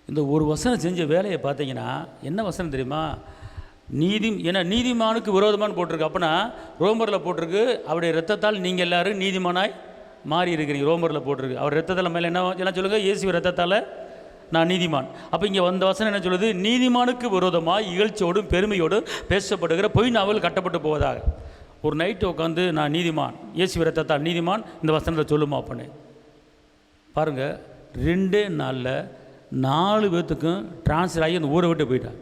இந்த ஒரு வசனம் செஞ்ச வேலையை பார்த்தீங்கன்னா என்ன வசனம் தெரியுமா? ஏன்னா நீதிமானுக்கு விரோதமானு போட்டிருக்கு. அப்போனா ரோமரில் போட்டிருக்கு, அவருடைய இரத்தத்தால் நீங்கள் எல்லோரும் நீதிமானாய் மாறி இருக்கிறீங்க. ரோமரில் போட்டிருக்கு. அவர் இரத்தத்தால் மேலே என்ன சொல்லுங்கள்? இயேசு இரத்தத்தால் நான் நீதிமான். அப்போ இங்கே வந்த வசனம் என்ன சொல்லுது? நீதிமானுக்கு விரோதமாக இகழ்ச்சியோடும் பெருமையோடும் பேசப்படுகிற பொய் நாவல் கட்டப்பட்டு போவதாக. ஒரு நைட்டு உட்காந்து நான் நீதிமான், இயேசு இரத்தத்தால் நீதிமான், இந்த வசனத்தை சொல்லுமா அப்பனே. பாருங்கள், 2 நாளில் 4 பேர்த்துக்கும் டிரான்ஸ்ஃபர் ஆகி அந்த ஊரை விட்டு போயிட்டாங்க.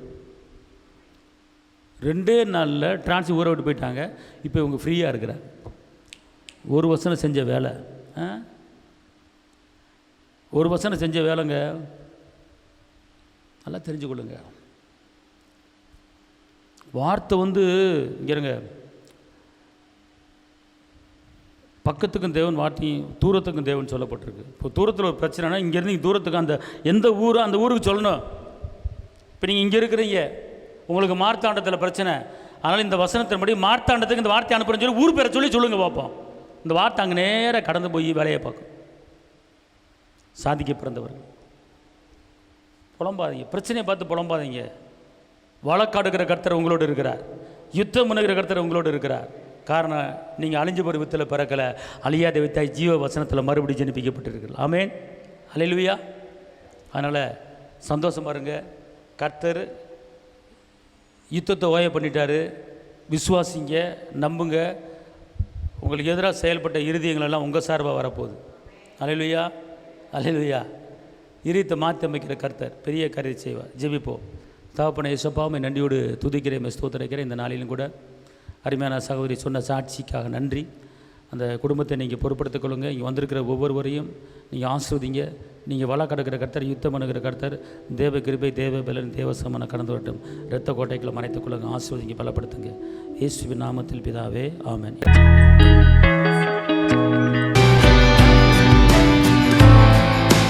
2 நாளில் டிரான்ஸ்ஃபர் ஊரை விட்டு போயிட்டாங்க. இப்போ இவங்க ஃப்ரீயாக இருக்கிறாங்க. ஒரு வசனம் செஞ்ச வேலை, ஒரு வசனம் செஞ்ச வேலைங்க. நல்லா தெரிஞ்சுக்கொள்ளுங்க. வார்த்தை இங்கேருங்க, பக்கத்துக்கும் தேவன் வார்த்தையும் தூரத்துக்கும் தேவன் சொல்லப்பட்டிருக்கு. இப்போ தூரத்தில் ஒரு பிரச்சனைனா இங்கேருந்து இங்கே தூரத்துக்கு அந்த எந்த ஊரோ அந்த ஊருக்கு சொல்லணும். இப்போ நீங்கள் இங்கே இருக்கிறீங்க, உங்களுக்கு மார்த்தாண்டத்தில் பிரச்சனை, அதனால் இந்த வசனத்தின்படி மார்த்தாண்டத்துக்கு இந்த வார்த்தை அனுப்புறேன்னு சொல்லி ஊர் பேரை சொல்லுங்கள் பார்ப்போம். இந்த வார்த்தை அங்கே நேராக கடந்து போய் வேலையை பார்க்கும். சாதிக்க பிறந்தவர்கள் புலம்பாதீங்க, பிரச்சனையை பார்த்து புலம்பாதீங்க. வழக்காடுகிற கர்த்தர் உங்களோடு இருக்கிறார், யுத்தம் பண்ணுகிற கர்த்தர் உங்களோடு இருக்கிறார். காரணம், நீங்கள் அழிஞ்சு போகிற வித்தில் பிறக்கலை, அழியாத வித்தாய் ஜீவ வசனத்தில் மறுபடியும் ஜனிப்பிக்கப்பட்டிருக்கிறது. ஆமேன், அல்லேலூயா. அதனால் சந்தோஷமாக இருங்க. கர்த்தர் யுத்தத்தை ஓய பண்ணிட்டாரு. விசுவாசிங்க, நம்புங்க. உங்களுக்கு எதிராக செயல்பட்ட இருதயங்களெல்லாம் உங்கள் சார்பாக வரப்போகுது. அல்லேலூயா, அல்லேலூயா. இருத்தை மாற்றி அமைக்கிற கர்த்தர் பெரிய காரியம் செய்வார். ஜெபிப்போம். தகப்பனே இயேசுப்பாவை நன்றியோடு துதிக்கிறேன், ஸ்தோத்திரிக்கிறேன். இந்த நாளிலும் கூட அருமையான சகோதரி சொன்ன சாட்சிக்காக நன்றி. அந்த குடும்பத்தை நீங்கள் பொறுப்படுத்திக் கொள்ளுங்க. இங்கே வந்திருக்கிற ஒவ்வொருவரையும் நீங்கள் ஆசிர்வதிங்க. நீங்கள் வள கடக்கிற கர்த்தர், யுத்தம் பண்ணுகிற கர்த்தர், தேவ கிருபை, தேவ பலன், தேவசமான கடந்து வரட்டும். இரத்த கோட்டைகளை மறைத்துக் கொள்ளுங்க, ஆசிர்வதிங்க, பலப்படுத்துங்க. இயேசுவின் நாமத்தில் பிதாவே, ஆமென்.